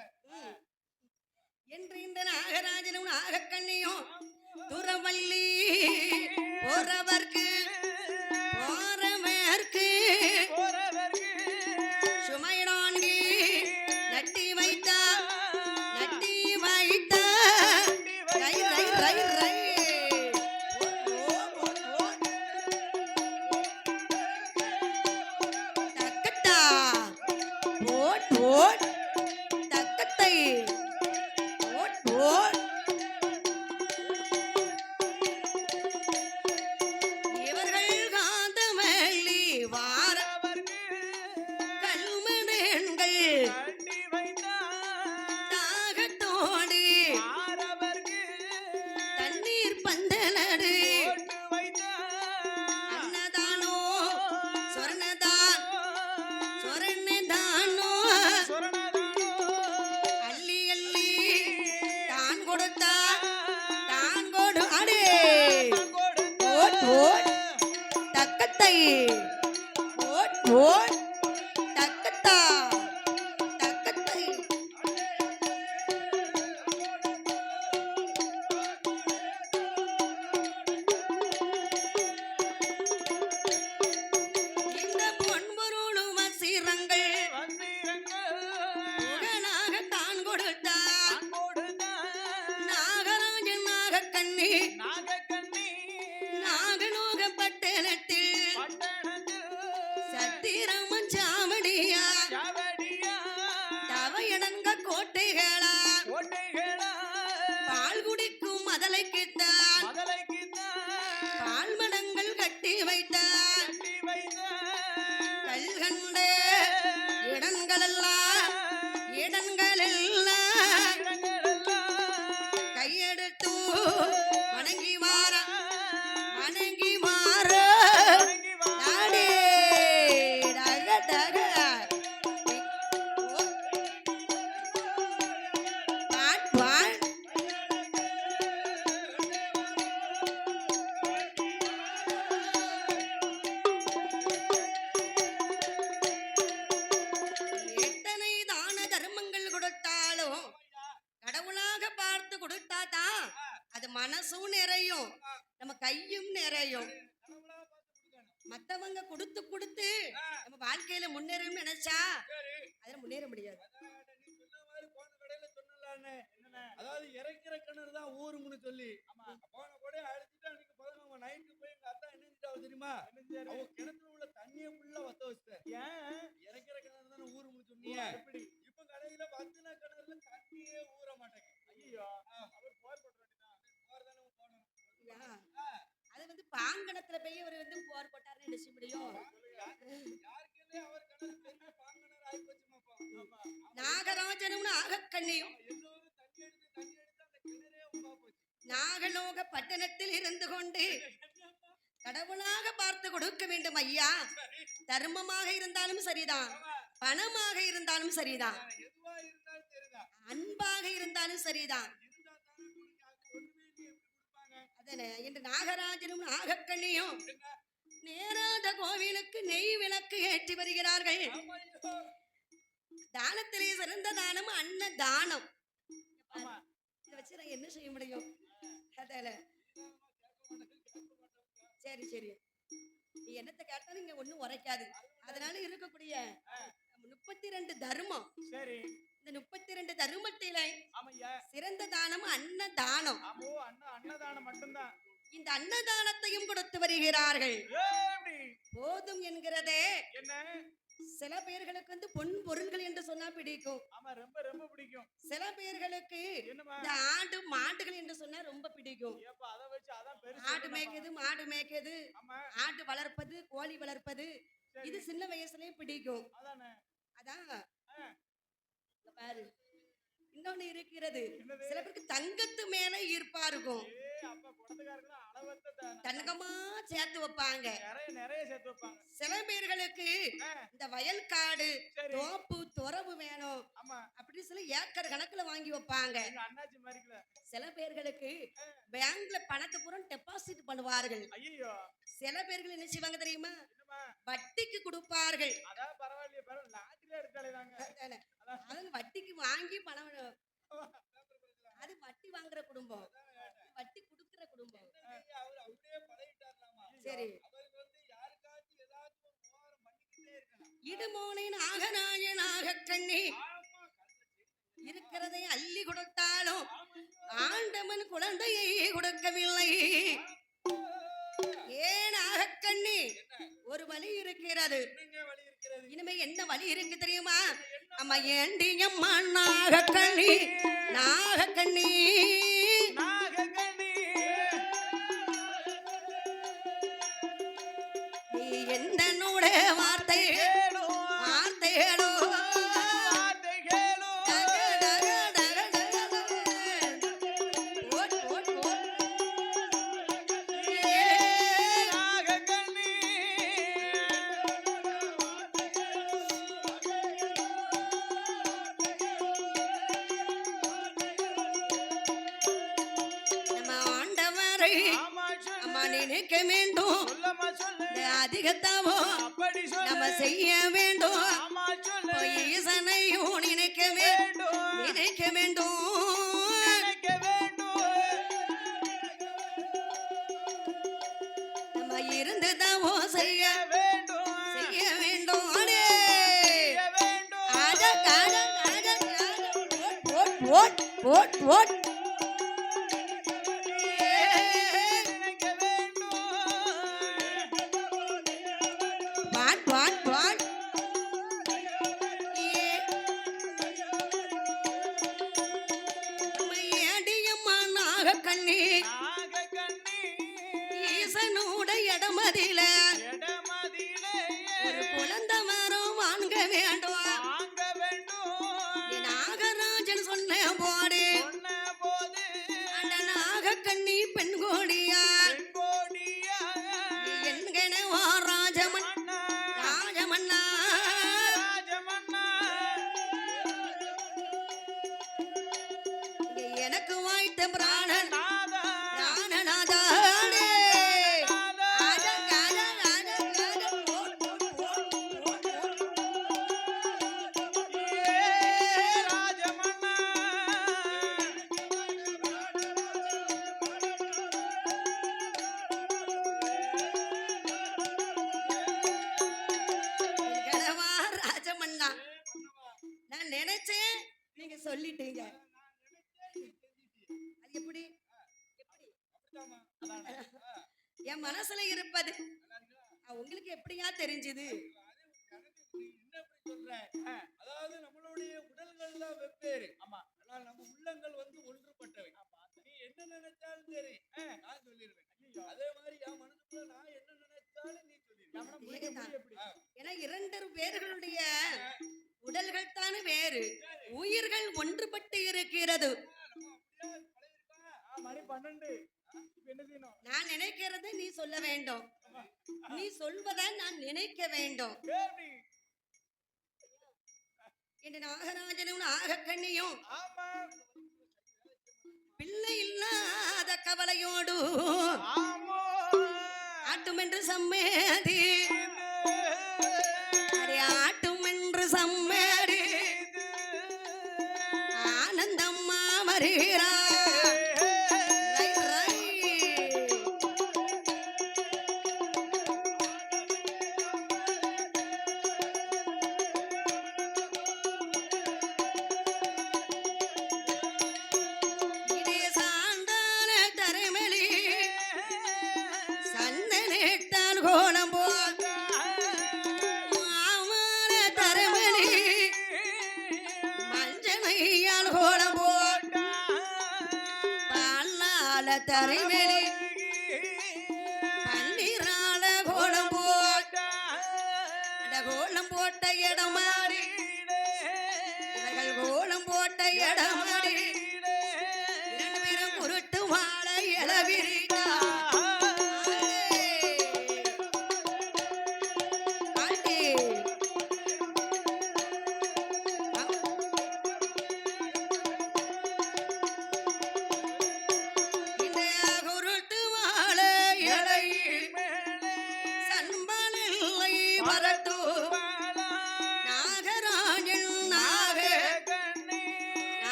என்று இந்த நாகராஜனும் நாகக்கண்ணியும் துறவல்லி போறவர்க்கு போறவர்க்கு சுமைடாண்டி நட்டி வைத்தா நட்டி வைத்தா ரை ரை ரை ரை தக்கத்தா போட் போட் தக்கத்தை போட் போட் இவர்கள் காந்தவள்ளி வார கல்மணங்கள் தாகத்தோடு தண்ணீர் பந்தலடு அன்னதானோ சொர்ணதான் சொர்ணதானோ அள்ளி அள்ளி தான் கொடுத்தா தான் கொடு அடே ஓட் ஓட் தக்கத்தை ஓட் ஓட் தக்கத்தா தக்கத்தை இந்த பொன்பொருளும் அசிரங்கள் புகழாக தான் கொடுத்தா நாகராஜன் நாகக்கண்ணி நாகலோக பட்டணத்தில் சத்திரமன் சாவடியா தவையடங்க கோட்டைகளா பால் குடிக்கும் மதலைக்குத்தான் பால் மடங்கள் கட்டி வைத்தார் கல்கண்ட இடங்களெல்லாம் இடங்களெல்லாம் கையெடுத்து வணங்கி மாற வணங்கி மாற நாடே டக டக பாட் பாட் எத்தனை தான தர்மங்கள் கொடுத்தாலும் கடவுளாக பார்த்து கொடுத்தாதான் அது மனசும் நிறையும் நம்ம கையும் நிறையும். மத்தவங்க கொடுத்து கொடுத்து நம்ம வாழ்க்கையில முன்னேறணும்னு நினைச்சா அதுல முன்னேற முடியாது. நீ சொன்ன மாதிரி போன கடையில சொன்னலான்னு அதாவது இறக்கிற கிணறு தான் ஊரும்னு சொல்லி போன கூட அழைச்சிட்டு அன்னைக்கு பதினொன்று நைட்டு போய் எங்க அத்தா என்ன செஞ்சாவ தெரியுமா? அவங்க கிணத்துல உள்ள தண்ணியை ஃபுல்லா வத்த வச்சுட்டேன். ஏன் இறக்கிற கிணறு தானே ஊரும்னு சொன்னீங்க? எப்படி இப்ப கடையில பத்தின கிணறுல தண்ணியே ஊற மாட்டேங்க. ஐயோ அவர் போர் போட்டு வேண்டியதான். போர் தானே போகணும். அது வந்து பாங்கணத்துல போய் ஒரு போர் போட்டாருன்னு நினைச்ச முடியும். யாருக்கே அவர் கிணறு பெரிய பாங்கனர் ஆகி போச்சுமாப்பா. நாகராஜனும் நாகக்கண்ணியும் எல்லோரும் தண்ணி எடுத்து அந்த கிணறே உமா போச்சு. நாகலோக பட்டணத்தில் இருந்து கொண்டு கடவுளாக பார்த்து கொடுக்க வேண்டும் ஐயா. தர்மமாக இருந்தாலும் சரிதான், பணமாக இருந்தாலும் சரிதான், எதுவா இருந்தாலும் சரிதான், அன்பாக இருந்தாலும் சரிதான். இருந்தா தானே ஒண்ணுமே எப்படி கொடுப்பாங்க? அதனை இன்று நாகராஜனும் நாகக்கண்ணியும் நேராத கோவிலுக்கு நெய் விளக்கு ஏற்றி வருகிறார்கள். தானத்திலே சிறந்த தானம் அன்ன தானம். இதை வச்சு நான் என்ன செய்ய முடியும்? அதால சரி சரி, நீ என்னத்தை கேட்டாலும் இங்க ஒண்ணும் உரைக்காது. அதனால இருக்கக்கூடிய 32 தர்மம். சரி, இந்த 32 தர்மத்திலே ஆமையா சிறந்த தானம் அன்ன தானம். ஆமோ அன்னதானம் மட்டும்தான். இந்த அன்னதானத்தையும் கொடுத்து வருகிறார்கள். எப்படி போதும் என்கிறதே. என்ன சில பேர்களுக்கு வந்து பொன் பொருள்கள் என்று சொன்னா பிடிக்கும். ஆமா, ரொம்ப ரொம்ப பிடிக்கும். சில பேர்களுக்கு என்னமா இந்த ஆடு மாடுகள் என்று சொன்னா ரொம்ப பிடிக்கும். ஏப்பா அத வச்சு அதான் பெருசு. ஆடு மேய்க்கிறது, மாடு மேய்க்கிறது, ஆமா, ஆடு வளர்ப்பது, கோழி வளர்ப்பது, இது சின்ன வயசுலயே பிடிக்கும். அதானே. அதான் இங்க பாரு, இன்னொன்னு இருக்கிறது. என்னது? சில பேருக்கு தங்கத்து மேல ஈர்ப்பா இருக்கும். அப்பா குடத்துக்காரங்களா அளவத்த தங்கமா சேர்த்து வைப்பாங்க. நிறைய நிறைய சேர்த்து வைப்பாங்க. சில பேர்களுக்கு இந்த வயல் காடு, சரி. தோப்பு, துறவு வேணும். ஆமா, அப்படி சில ஏக்கர் கணக்குல வாங்கி வைப்பாங்க. எங்க அண்ணாச்சி மாதிரில சில பேர்களுக்கு பேங்க்ல பணத்தை பூரா டெபாசிட் பண்ணுவார்கள். ஐயோ சில பேர்கள் என்ன செய்வாங்க தெரியுமா, என்னமா வட்டிக்கு கொடுப்பார்கள். அதான் பரவாயில்லையே பரவாயில்ல லாட்டில எடுத்தாலே தாங்க அதானே. அவங்க வட்டிக்கு வாங்கி பணம், அது வட்டி வாங்குற குடும்பம், வட்டி கொடுக்கிற குடும்பம். அவர் அப்படியே பழகிட்டார்லாமா. சரி, அவருக்கு வந்து யாருக்காச்சும் ஏதாச்சும் ஒரு உபகாரம் பண்ணிக்கிட்டே இருக்கலாம். இடுமோனை நாகநாய நாகக்கண்ணி இருக்கிறதை அள்ளி கொடுத்தாலும் ஆண்டவன் குழந்தையை கொடுக்கவில்லை. ஏன் நாகக்கண்ணி, ஒரு வழி இருக்கிறது. என்னங்க வழி இருக்கிறது? இனிமே என்ன வழி இருக்கு தெரியுமா? அம்மா ஏண்டி அம்மா நாகக்கண்ணி, நாகக்கண்ணி நாகக்கண்ணி நீ எந்த நூட வார்த்தை வார்த்தைகளோ நினைக்க வேண்டும், அதிகத்தாவோ நம்ம செய்ய வேண்டும். ஈசனையும் நினைக்க வேண்டும், நினைக்க வேண்டும். நம்ம இருந்துதாவோ செய்ய வேண்டும், செய்ய வேண்டும். ஓட் ஓட் ஓட் ஈசனோட இடமதில ஒரு குழந்த மரம் வாங்க வேண்டும். நாகராஜன் சொன்ன போடு அந்த நாகக்கண்ணி பெண் கோடியார் என்கனவா ராஜமன் ராஜமன்னா எனக்கு வாய்த்த பிராணன் நான் நினைச்சேன், நீங்க சொல்லிட்டீங்க. அது எப்படி என் மனசுல இருப்பது உங்களுக்கு எப்படியா தெரிஞ்சது? அதாவது நம்மளுடைய உடல்கள் தான் வெவ்வேறு. ஆமா, ஆனால் நம்ம உள்ளங்கள் வந்து ஒன்றுபட்டவை. நீ என்ன நினைச்சாலும் சரி நான் சொல்லிடுவேன். அதே மாதிரி என் மனசுக்குள்ள நான் என்ன நினைச்சாலும் நீ சொல்லிடுவேன். ஏன்னா இரண்டு பேர்களுடைய உடல்கள் தானே வேறு, உயிர்கள் ஒன்றுபட்டு இருக்கிறது. மணி 12. நான் நினைக்கிறது நீ சொல்ல வேண்டும், நீ சொல்வதை நான் நினைக்க வேண்டும். என்று நாகராஜனும் நாகக்கண்ணியும் பிள்ளை இல்லாத கவலையோடு ஆட்டும் என்று சம்மேதி, ஆட்டும் என்று சம்மேதி ஆனந்தம்மா வருகிறா. தரைவெளி பன்னீரால கோலம் போட்ட கோலம் போட்ட இடம் மாறி, இவர்கள் கோலம் போட்ட இடம் மாறி 2 பேரும் குருட்டு வாழ இளவிரிட்டா.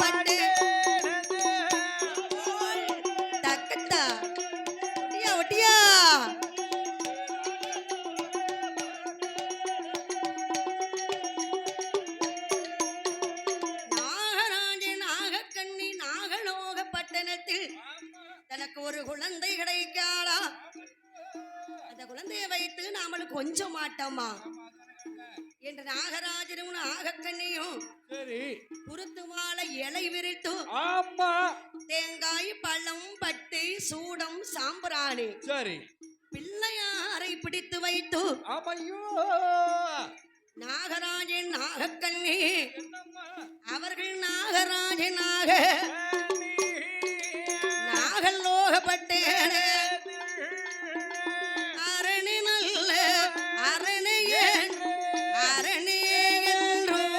பட்டு தக்கத்தா ஒட்டியா ஒட்டியா நாகராஜன் நாகக்கண்ணி நாகலோக பட்டணத்தில் தனக்கு ஒரு குழந்தை கிடைக்காதா? அந்த குழந்தையை வைத்து நாமல் கொஞ்சம் மாட்டோமா என்று நாகராஜனும் நாகக்கண்ணியும் சரி குருத்து மாலை இலை விரித்து ஆமா தேங்காய் பழம் பட்டை சூடம் சாம்பிராணி சரி பிள்ளையாரை பிடித்து வைத்து ஆமையோ நாகராஜன் நாகக்கண்ணி என்னம்மா அவர்கள் நாகராஜனாக நாகலோகப்பட்டேன அரணி நல்ல அரணியன் அரணி என்றும்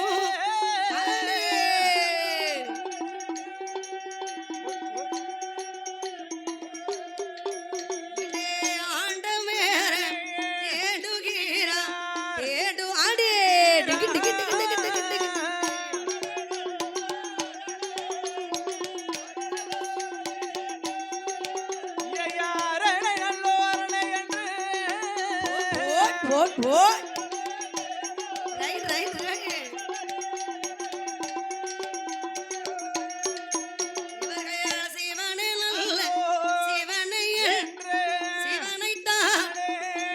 ஆண்டவேர தேடுகிறா தேடு அடே டிகி டிகி டிகி டிகி டிகி டிகி ஓட் ஓட் ரைட் ரைட் ரைட் இவர்கள் சிவனை நல்ல சிவனையில் சிவனைத்தான்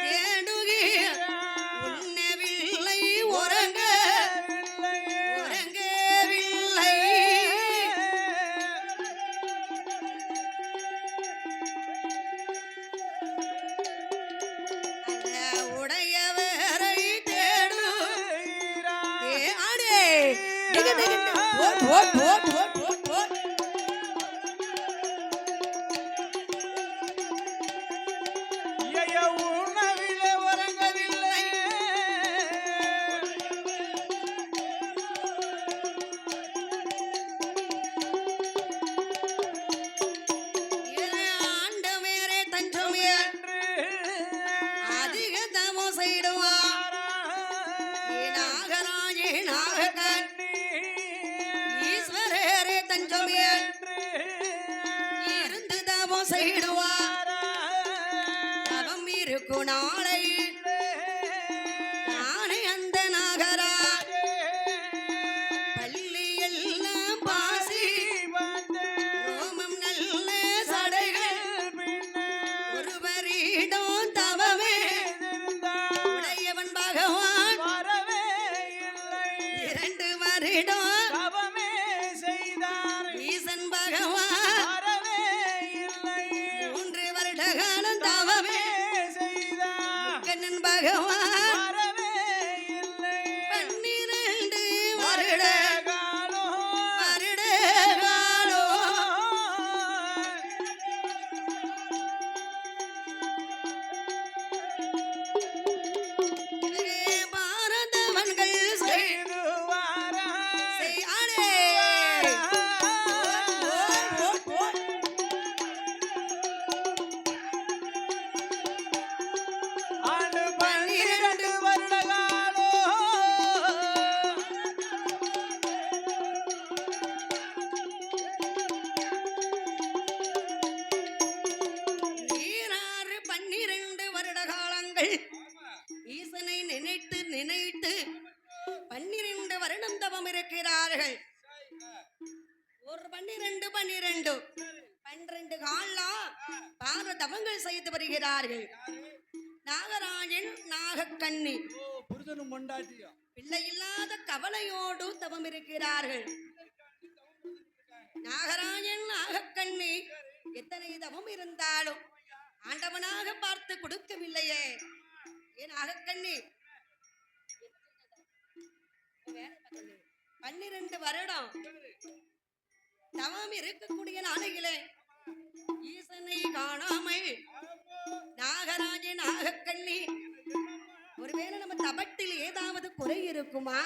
தேடுகிற உண்ணவில்லை உறங்க உறங்கவில்லை அந்த உடையவரை தேடு ஆடே டிக டிக ஓட் ஓட் ஓட் ஓட் ஓட் ஓட் உணவிலே உறங்கவில்லை ஆண்டவேரே தஞ்சமே அதிக தமோ செய்டுவா நாகராஜே நாகக்கண் ஈஸ்வரரே தஞ்சமே இருந்து தமோ செய்டுவா தவம் இருக்கும் நாளை நானே அந்த நாகரா பள்ளி எல்லாம் பாசி ரோமம் நல்ல சடைகள் ஒருவரிடம் தவமே உடையவன் பகவான் இரண்டு வருடம் ஈசன் பகவான் மூன்று வருட காலம் தவமே கண்ணன் பகவான் 12 வருட வருட காலம் பாரதவன்கள் செய்யாடே ஓட் ஓட் ஓட் ஆண்டு 12 வருட காலம் நீராறு 12 வருட காலங்கள் ஈசனை நினைத்து நினைத்து 12 வருடம் தவம் இருக்கிறார்கள். ஒரு 12 12 காலம் பார தவங்கள் செய்து வருகிறார்கள். நாகராஜன் நாகக்கண்ணி புருஷனும் பொண்டாட்டியும் பிள்ளை இல்லாத கவலையோடு தவம் இருக்கிறார்கள். நாகராஜன் நாகக்கண்ணி எத்தனை தவம் இருந்தாலும் ஆண்டவனாக பார்த்து கொடுக்கவில்லையே. ஏன் நாகக்கண்ணி 12 வருடம் தவம் இருக்கக்கூடிய நாளையிலே ஈசனை காணாமல் நாகராஜன் நாகக்கண்ணி ஒருவேளை நம்ம தபட்டில் ஏதாவது குறை இருக்குமா?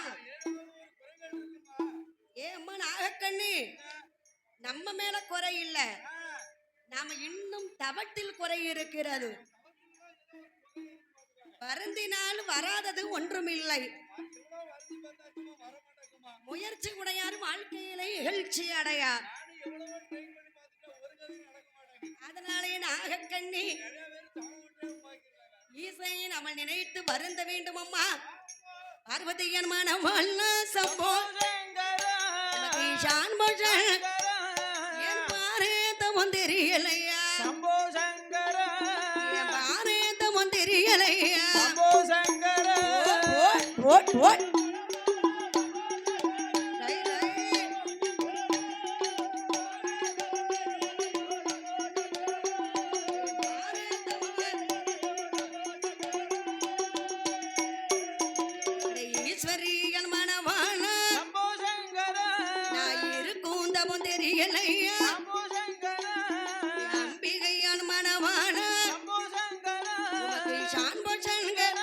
ஏ அம்மா நாகக்கண்ணி, நம்ம மேல குறை இல்ல, நாம இன்னும் தவட்டில் குறை இருக்கிறது. வருந்தினால் வராதது ஒன்றுமில்லை. முயற்சி உடையார் வாழ்க்கையிலே இகழ்ச்சி அடையார். நானும் எவ்வளவோ ட்ரை பண்ணி பார்த்துட்டேன், ஒரு கதையும் நடக்க மாட்டேங்குது. அதனாலே நாகக்கண்ணி நிறைய பேர் சாவு விட்டே பாக்கிடுறாங்க. ஈசையை நம்ம நினைத்து வருந்த வேண்டும் அம்மா. பார்வதியன் மனவாழ்ல சம்போ நமக்கு ஈசான் போஷன் என் பாரேத்தமும் தெரியலையா, சம்போ சங்கர என் பாரேத்தமும் தெரியலையா. சம்போ சங்கர ஓட் ஓட் லை, லை. அடே ஈஸ்வரியன் மனவாழ சம்போ சங்கர நான் இருக்கும் தமும் தெரியலையா, சம்போ சங்கர அம்பிகையான் மனவாழ சம்போ சங்கர உமக்கு ஈசான் போஷன்கள்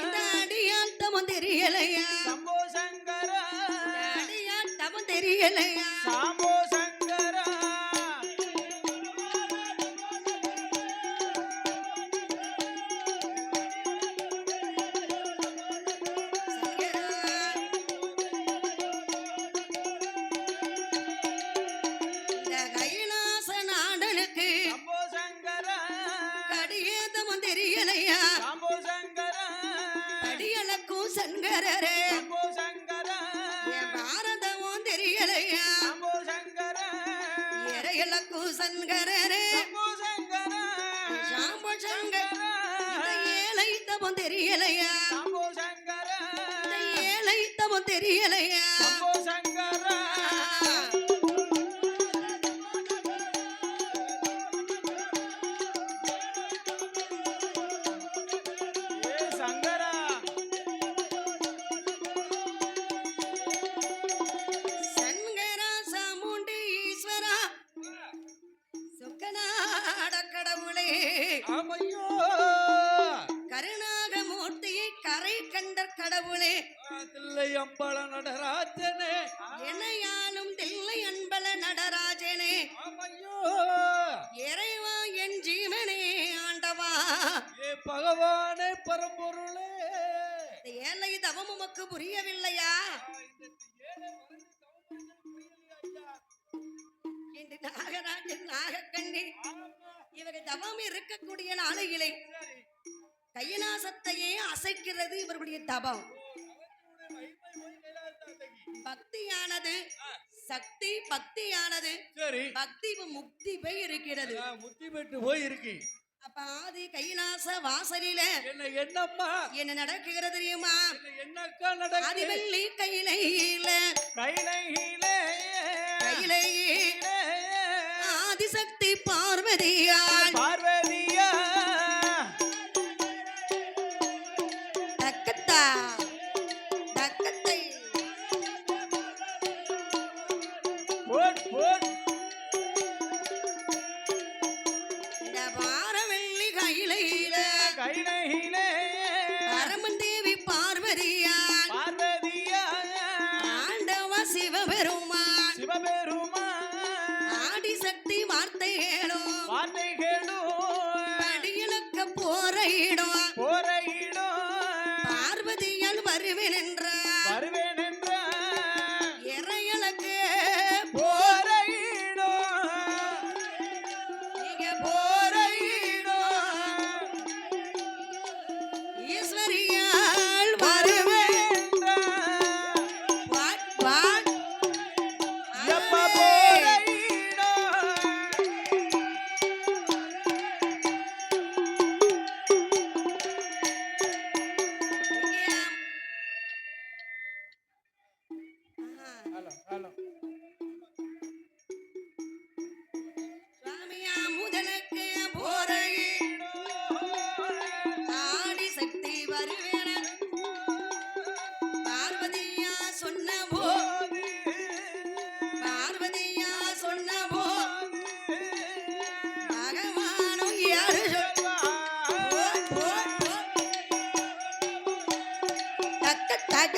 இந்த அடியாத்தமும் தெரியலையா, சம்போ சங்கர இந்த அடியாத்தமும் தெரியலையா. சம்போ சங்கர இந்த கைலாச நாடனுக்கு சம்போ சங்கர கடியேத்தமும் தெரியலையா, சம்போ சங்கர அடியலக்கும் சங்கரரே சம்போ சங்கர என் பாரதமும் தெரியலையா, சம்போ சங்கர இறையலக்கும் சங்கரரே சம்போ சங்கர சாம்போ சங்கர் இந்த ஏழை தமும் தெரியலையா, சம்போ சங்கர இந்த ஏழை தமும் தெரியலையா. சம்போ சங்கர ஏ சங்கரா சங்கரா சாமுண்டி ஈஸ்வரா சுக்கநாட கடவுளே ஆமையோ கருணாகமூர்த்தியை கரை கண்ட கடவுளே தில்லை அம்பல நடராஜனே என்னையாலும் தில்லை அன்பல நடராஜனே ஆமையோ இறைவா என் ஜீவனே ஆண்டவா ஏ பகவானே பரம்பொருளே. இந்த ஏழை தவம் உமக்கு புரியவில்லையா, ஏழை மனது தவம் புரியலையா ஐயா? என்று நாகராஜன் நாகக்கண்ணி ஆமா, இவர்கள் தவம் இருக்கக்கூடிய நாளையிலே சரி. கைலாசத்தையே அசைக்கிறது இவர்களுடைய தவம். அவர்களுடைய மகிமை போய் கைலாசத்தாத்தகி. பக்தியானது சக்தி, பக்தியானது சரி, பக்தி முக்தி போய் இருக்கிறது. முத்தி பெற்று போய் இருக்கு. அப்ப ஆதி கைலாச வாசலில என்னம்மா என்ன நடக்குகிறது தெரியுமா, என்னக்கா நடக்குது? ஆதிவள்ளி கையிலையில கைலையிலே கையிலையே ஆதிசக்தி பார்வதியால் பார்வதியா தக்கத்தா தக்கத்தை போட் போட் இந்த பாரவள்ளி கையிலையில கைலையிலே பரமன் தேவி பார்வதியால் பார்வதியா ஆண்டவ சிவபெருமான் சிவபெருமா ஆதிசக்தி வார்த்தைகளும் வார்த்தைகளும் படியிலக்க போரையிடும் போரையிடும் பார்வதியால் வருவேன் என்றார் வருவேன் என்ற இறையலுக்கு போரையிடும் நீங்க போரையிடும் ஈஸ்வரியால் வருவேன் என்ற வாட் வாட் எப்ப போரையிடும் ஹலோ ஹலோ சுவாமியா முதலுக்கு போரையிடும் ஆதிசக்தி வருவேன் பார்வதியா சொன்ன போ பார்வதியா சொன்ன போ பகவானும் யாரு தக்க தக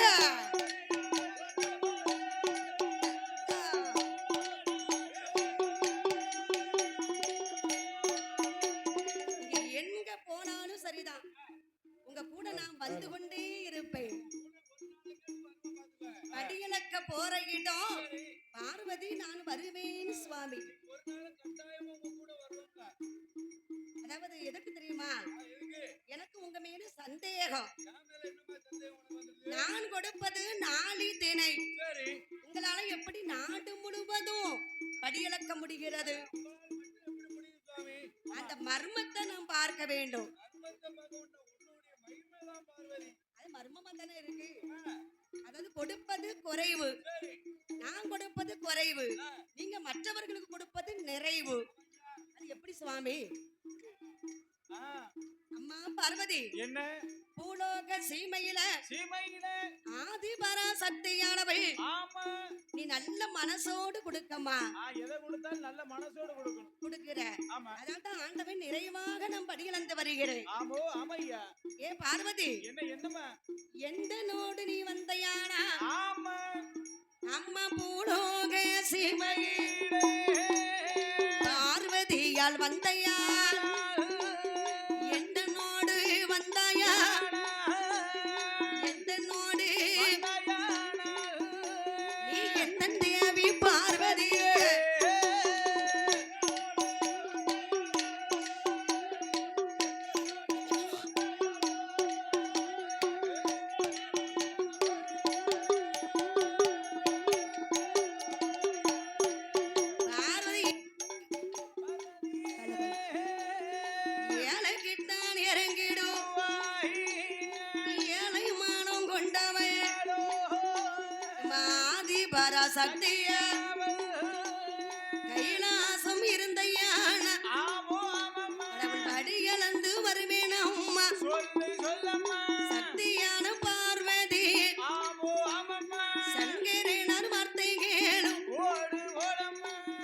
நீங்க எங்க போனாலும் சரிதான், உங்க கூட நான் வந்து கொண்டே இருப்பேன். படியிலக்க போற இடம் பார்வதி நான் வருவேன் சுவாமி. ஒரு நாள் கட்டாயமா உங்க கூட வருவாங்க. அதாவது எதுக்கு தெரியுமா? எதுக்கு? எனக்கு உங்க மேல சந்தேகம். என் மேல என்னமா சந்தேகம் உனக்கு வந்திருக்கு? நான் கொடுப்பது நாளி திணை. சரி, உங்களால எப்படி நாடு முழுவதும் படியளக்க முடிகிறது? உங்களால் மட்டும் எப்படி முடியும் சுவாமி? அந்த மர்மத்தை நாம் பார்க்க வேண்டும். அன்பத்தை பார்க்க வேண்டாம். உன்னுடைய மகிமைதான் பார்வதி. அது மர்மமா தானே இருக்கு. அதாவது கொடுப்பது குறைவு, சரி, நான் கொடுப்பது குறைவு, ஆ, நீங்க மற்றவர்களுக்கு கொடுப்பது நிறைவு. அது எப்படி சுவாமி? ஆ, அம்மா பார்வதி, என்ன பூலோக சீமையில சீமையில ஆதிபரா சக்தியானவள் ஆமா. நீ நல்ல மனசோடு கொடுக்கம்மா. எதை கொடுத்தாலும் நல்ல மனசோட கொடுக்கணும். கொடுக்கிற ஆமா. அதான் ஆண்டவன் நிறைவாக நம் படியிழந்து வருகிறேன். ஆமோ ஆமையா. ஏ பார்வதி, என்னம்மா? எந்த நோடு நீ வந்தையானா? ஆமா. அம்மா பூலோக சீமையில சீமையிலே பார்வதியால் வந்தையா? எந்த நோடு வந்தாயா? எந்த நோடு நீ எந்த தேவி பார்வதியே? பார்வதி ஏழைக்கிட்டான் இறங்கிடும் ஏழை மானம் கொண்டவன் ஆதி பராசக்திய கைலாசம் இருந்தையான அவன் படியளந்து வருவேன் அம்மா. சக்தியான பார்வதி சங்கரனார் வார்த்தை கேளும்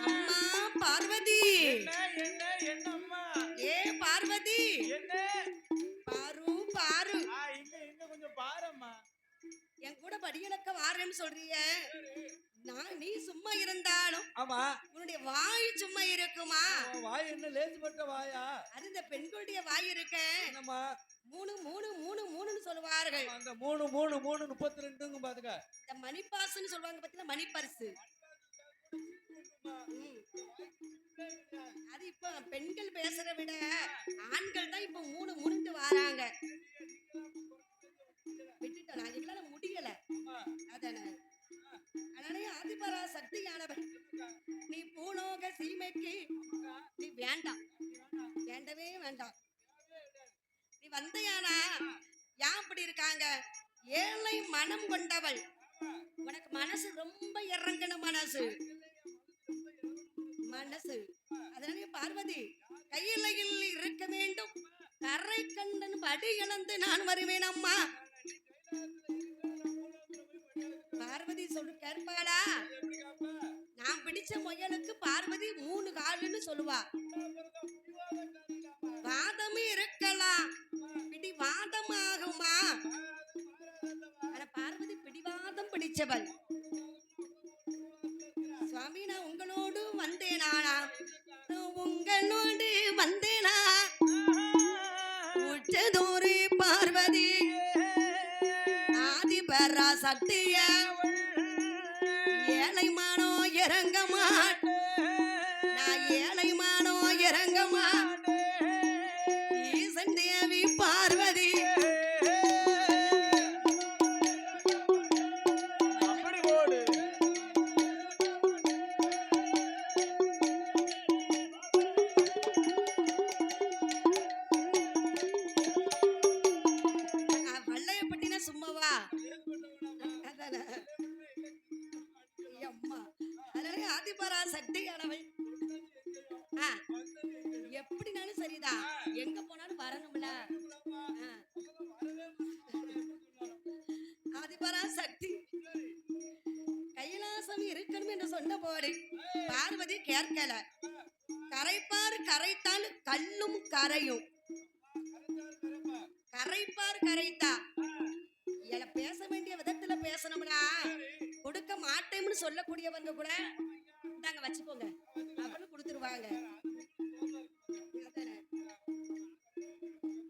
அம்மா பார்வதி. ஏ பார்வதி, பாரு பாரு, கொஞ்சம் பாரம்மா. என் கூட படியளக்க வாரேன்னு சொல்றிய. நீ சும்மா இருந்தாலும் ஆமா. உன்னுடைய வாய் சும்மா இருக்குமா? உன் வாய் என்ன லேசுப்பட்ட வாயா? அது இந்த பெண்களுடைய வாய் இருக்க. என்னம்மா? மூணு மூணு மூணு மூணுன்னு சொல்லுவார்கள். அந்த 3 3 3 32ங்க பாத்துக்க. இந்த மணிப்பாசுன்னு சொல்லுவாங்க பத்தில, மணிப்பரிசு. அது இப்ப பெண்கள் பேசுற விட ஆண்கள் தான் இப்ப 3 முன்னுட்டு வராங்க. விட்டுட்டோம், நாங்களால முடியல. அதானே? அதனால ஆதிபரா சக்தியானவன் நீ பூலோக சீமைக்கு நீ வேண்டாம், வேண்டவே வேண்டாம். நீ வந்தையானா ஏன் அப்படி இருக்காங்க? ஏழை மனம் கொண்டவள். உனக்கு மனசு ரொம்ப இறங்கின மனசு மனசு. அதனால பார்வதி கையிலையில் இருக்க வேண்டும். கரை கண்டன் படி இழந்து நான் வருவேன் அம்மா. பார்வதி சொல்லு கேட்பாளா? நான் பிடிச்ச முயலுக்கு பார்வதி 3 காலுன்னு சொல்லுவா. வாதம் இருக்கலாம், பிடிவாதம் ஆகுமா? ஆனா பார்வதி பிடிவாதம் பிடிச்சவள். சுவாமி நான் உங்களோடு வந்தேனானா? உங்களோடு வந்தேனா? உச்சதோரி பார்வதி ஆதிபரா சக்திய ஏழை மானோ இறங்க மாட்டேன். நான் ஏழை மானோ இறங்க மாட்டேன். ஈசன் தேவி பார்வதி அப்படி போடு. வள்ளையப்பட்டினா சும்மாவா? அதானே? அம்மா அதனால ஆதிபரா சக்தியானவள் எப்படினாலும் சரிதான், எங்க போனாலும் வரணும்ல. ஆதிபரா சக்தி கைலாசம் இருக்கணும் என்று சொன்ன போது பார்வதி கேட்கல. கரைப்பார் கரைத்தால் கல்லும் கரையும். கரைப்பார் கரைத்தா பேச வேண்டிய விதத்துல பேசணும்னா கொடுக்க மாட்டேன்னு சொல்லக்கூடியவங்க கூட நாங்க வச்சுக்கோங்க அப்படின்னு கொடுத்துருவாங்க.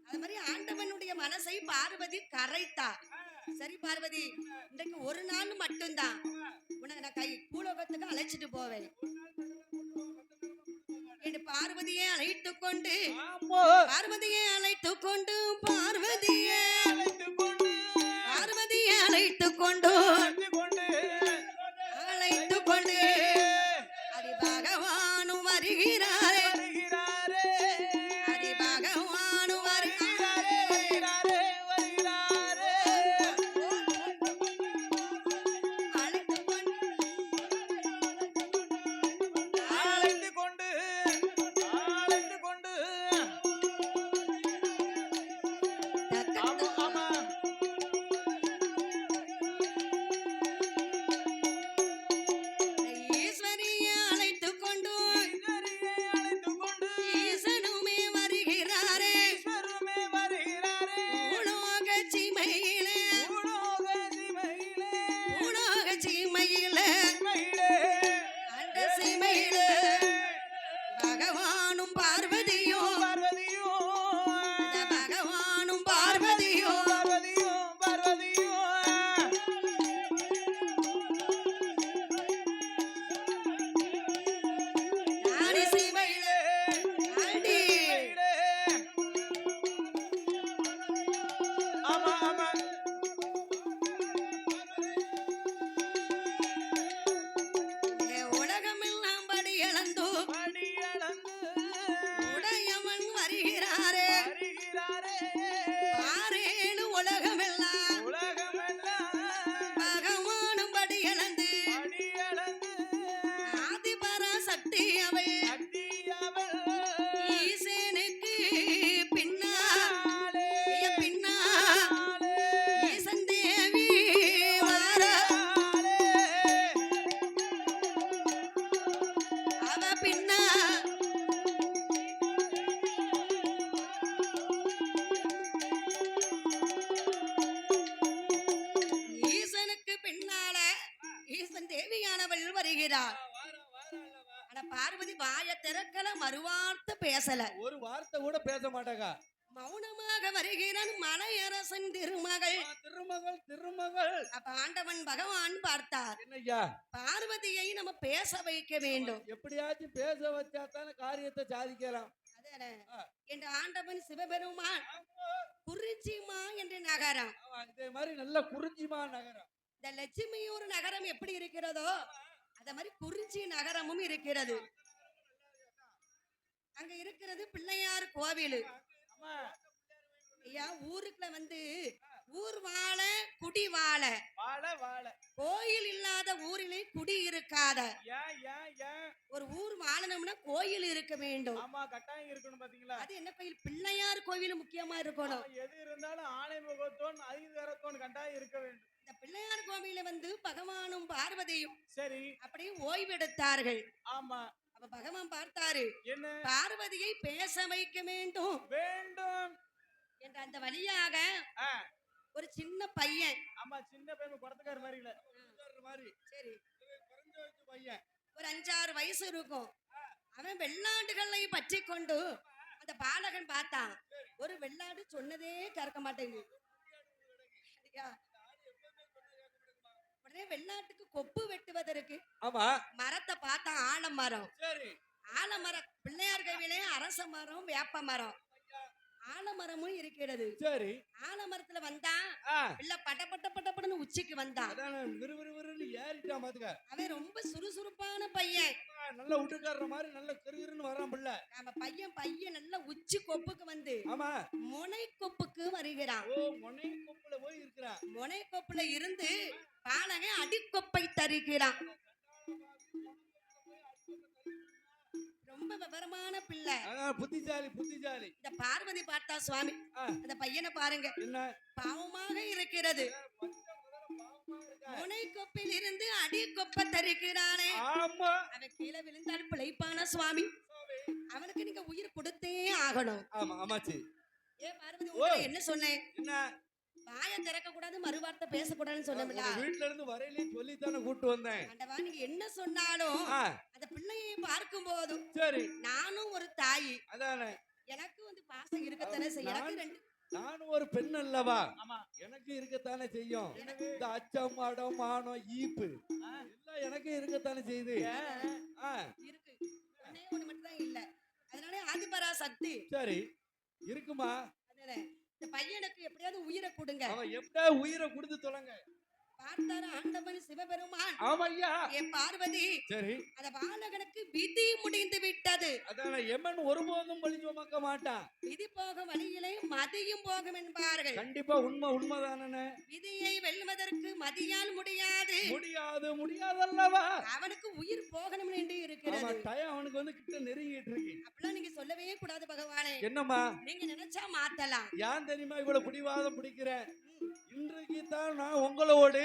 அது மாதிரி ஆண்டவனுடைய மனசை பார்வதி கரைத்தா. சரி பார்வதி, இன்றைக்கு ஒரு நாள் மட்டும்தான் உனக்கு நான் கை பூலோகத்துக்கு அழைச்சிட்டு போவேன். என்று பார்வதியை அழைத்து கொண்டு ஆமா பார்வதியை அழைத்து கொண்டு பார்வதியை அழைத்துக் கொண்டு பார்வதியை அழைத்து கொண்டு அழைத்துக் கொண்டு அழைத்து கொண்டு அதி பகவானும் வருகிறாரே வருகிறாரே அதி பகவானும் வருகிறாரே வருகிறாரே வருகிறாரே அழைத்து கொண்டு அழைத்துக் கொண்டு அழைத்துக் கொண்டு ஆமா ஆமா ஈஸ்வரியை அழைத்து கொண்டு ஈஸ்வரியை அழைத்துக் கொண்டு ஈசனுமே வருகிறாரே ஈஸ்வருமே வருகிறாரே உலோக சீமையிலே பூலோக சீமையிலே உலோக சீமையிலே சீமையிலே அந்த சீமையிலே பகவானும் பார்வதியும் பார்வதியோ அந்த பகவானும் பார்வதியும் பார்வதியோ பார்வதியோ நாடி சீமையிலே ஆண்டி ஆமா ஆமா உலகமெல்லாம் படி இழந்தோ படியளந்து உடையவன் வருகிறாரே வருகிறாரே ஆரேழு உலகமெல்லாம் உலகமெல்லாம் பகவானும் படி இழந்து படியளந்து ஆதிபராசக்தி அவள் சக்தியவள் ஈசனுக்கு பின்னா ஆளே பின்னா ஆளே ஈசன் தேவி வார ஆளே அவ பின்னா ஈசனுக்கு பின்னால ஈசன் தேவியானவள் வருகிறார். ஆனா பார்வதி வாய திறக்கல, மறுவார்த்தை பேசல, ஒரு வார்த்தை கூட பேச மாட்டாங்க. மௌனமாக வருகிறான் மலையரசன் திருமகள். திருமகள் திருமகள் அப்ப ஆண்டவன் பகவான் பார்த்தார், என்னய்யா பார்வதியை நம்ம பேச வைக்க வேண்டும். எப்படியாச்சும் பேச வச்சா தானே காரியத்தை சாதிக்கலாம். அதானே என்ற ஆண்டவன் சிவபெருமான் குறிச்சிமா என்ற நகரம், ஆமா, இதே மாதிரி நல்ல குறிஞ்சிமா நகரம். இந்த லட்சுமியூர் நகரம் எப்படி இருக்கிறதோ அத மாதிரி குறிச்சி நகரமும் இருக்கிறது. அங்க இருக்கிறது பிள்ளையார் கோவில். ஆமா ஐயா, ஊருக்குள்ள வந்து ஊர் வாழ குடி வாழ, வாழ வாழ கோயில் இல்லாத ஊரிலே குடி இருக்காத. ஏன் ஏன் ஏன் ஒரு ஊர் வாழணும்னா கோயில் இருக்க வேண்டும். ஆமா கட்டாயம் இருக்கணும் பாத்தீங்களா. அது என்ன கோயில்? பிள்ளையார் கோவில் முக்கியமா இருக்கணும். ஆமா, எது இருந்தாலும் ஆணை முகத்தோன் அதிகாரத்தோன் கட்டாயம் இருக்க வேண்டும். இந்த பிள்ளையார் கோவில வந்து பகவானும் பார்வதியும் சரி அப்படியே ஓய்வெடுத்தார்கள். ஆமா அப்ப பகவான் பார்த்தாரு, என்ன பார்வதியை பேச வைக்க வேண்டும் வேண்டும். என்ற அந்த வழியாக ஆ, ஒரு சின்ன பையன், ஆமா சின்ன பையன் குடத்துக்கார மாதிரி இல்ல. மாதிரி சரி குறைஞ்ச வயசு பையன். ஒரு 5-6 வயசு இருக்கும். அவன் வெள்ளாண்டுகளை பற்றி கொண்டு அந்த பாலகன் பார்த்தான். ஒரு வெள்ளாடு சொன்னதே கறக்க மாட்டேங்குது. சரியா? உடனே வெள்ளாட்டுக்கு கொப்பு வெட்டுவதற்கு ஆமா மரத்தை பார்த்தான். ஆலமரம். சரி ஆலமரம் பிள்ளையார் கோவிலே அரச மரம், வேப்ப மரம், ஆலமரமும் இருக்கிறது. சரி ஆலமரத்துல வந்தான். ஆ பிள்ளை பட்டன்னு உச்சிக்கு வந்தான். அதான விறுவிறுன்னு ஏறிட்டான் பாத்துக்க. அவன் ரொம்ப சுறுசுறுப்பான பையன். நல்ல விட்டுக்காரற மாதிரி நல்ல கிறுகிறுன்னு வரான் பிள்ளை. நம்ம பையன் நல்ல உச்சி கொப்புக்கு வந்து ஆமா முனை கொப்புக்கு வருகிறான். ஓ முனை கொப்புல போய் இருக்கிறான். முனை கொப்புல இருந்து பாலகன் அடிக்கொப்பை தருகிறான். ரொம்ப விவரமான பிள்ளை. புத்திசாலி புத்திசாலி. இந்த பார்வதி பார்த்தா, சுவாமி அந்த பையனை பாருங்க, என்ன பாவமாக இருக்கிறது. முனை கொப்பில் இருந்து அடி கொப்பை தருகிறானே. ஆமா அவன் கீழே விழுந்தால் பிழைப்பான சுவாமி? அவனுக்கு நீங்க உயிர் கொடுத்தே ஆகணும். ஆமா ஆமாச்சி. ஏன் பார்வதி, உங்களை என்ன சொன்னேன்? என்ன வாய திறக்க கூடாது, மறுவார்த்தை பேசக்கூடாதுன்னு சொன்னோம்ல. வீட்ல இருந்து வரையிலே சொல்லித்தானே கூட்டு வந்தேன். ஆண்டவா, நீங்க என்ன சொன்னாலும் அந்த பிள்ளையை பார்க்கும் போதும் சரி நானும் ஒரு தாய், அதானே எனக்கு வந்து பாசம் இருக்கத்தானே செய்யும். எனக்கு நானும் ஒரு பெண் அல்லவா, ஆமா. எனக்கு இருக்கத்தானே செய்யும். இந்த அச்சம், அடம், மானம், ஈப்பு எல்லாம் எனக்கு இருக்கத்தானே செய்யுது. ஆ, இருக்கு. ஒண்ணே ஒண்ணு மட்டும் தான் இல்ல. அதனாலே ஆதிபரா சக்தி. சரி இருக்குமா. அதனால இந்த பையனுக்கு எப்படியாவது உயிரை கொடுங்க. அவன் எப்படியா உயிரை கொடுத்து தொலைங்க. பார்த்தார ஆண்டவன் சிவபெருமான். ஆமா ஐயா. என் பார்வதி சரி, அந்த பாலகனுக்கு விதி முடிந்து விட்டது. அதான எமன் ஒருபோதும் பழி சுமக்க மாட்டான். விதி போக வழியிலே மதியும் போகும் என்பார்கள். கண்டிப்பா உண்மை உண்மைதானே. விதியை வெல்வதற்கு மதியால் முடியாது. முடியாது முடியாதல்லவா. அவனுக்கு உயிர் போகணும் என்று ஆமா, இருக்கிறது. டயம் அவனுக்கு வந்து கிட்ட நெருங்கிட்டு இருக்கு. அப்படிலாம் நீங்க சொல்லவே கூடாது பகவானே. என்னம்மா நீங்க நினைச்சா மாத்தலாம். ஏன் தெரியுமா இவ்வளவு பிடிவாதம் பிடிக்கிறேன்? இன்றைக்கு தான் நான் உங்களோடு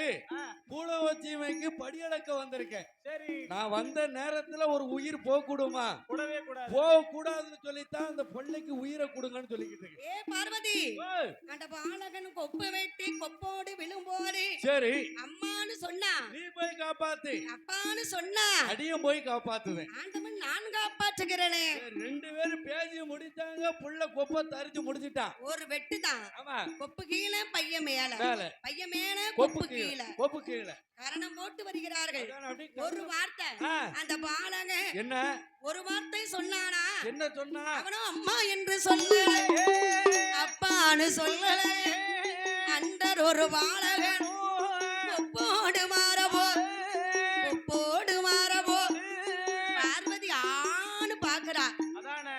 பூலவச்சீமைக்கு படியடக்க வந்திருக்கேன். சரி, நான் வந்த நேரத்துல ஒரு உயிர் போகக்கூடுமா? கூடவே கூடாது. போக கூடாதுன்னு சொல்லித்தான் அந்த பிள்ளைக்கு உயிரை கொடுங்கன்னு சொல்லிக்கிட்டு இருக்கேன். ஏ பார்வதி, ஓய், அந்த பாலகன் கொப்பு வெட்டி கொப்போடு விழும்போது சரி அம்மான்னு சொன்னா, நீ போய் காப்பாத்து. அப்பான்னு சொன்னா, அடியும் போய் காப்பாத்துவேன். ஆண்டவன் நான் காப்பாற்றுகிறேனே. சரி, 2 பேரும் பேசி முடிச்சாங்க. புள்ள கொப்ப தரிச்சு முடிச்சிட்டான். ஒரு வெட்டு தான். ஆமா, கொப்பு கீழே பையன் மேல, மேல பையன் மேல கொப்பு கொப்பு கீழே, கீழே கொப்பு கீழே. கரணம் போட்டு வருகிறார்கள். அதான் அப்படியே ஒரு வார்த்தை ஆ, அந்த பாலகன் என்ன ஒரு வார்த்தை சொன்னானா, என்ன சொன்னா? அவனும் அம்மா என்று சொல்லல, அப்பான்னு சொல்லல. அண்டர் ஒரு பாலகன் கொப்போடு மாறவோ, கொப்போடு மாறவோ. பார்வதி ஆன்னு பாக்குறா. அதானே,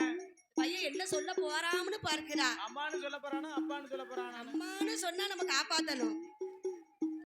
பையன் என்ன சொல்ல போறான்னு பார்க்கிறா. அம்மான்னு சொல்ல போறானா அப்பான்னு சொல்ல போறானா? அம்மான்னு சொன்னா நம்ம காப்பாத்தணும்.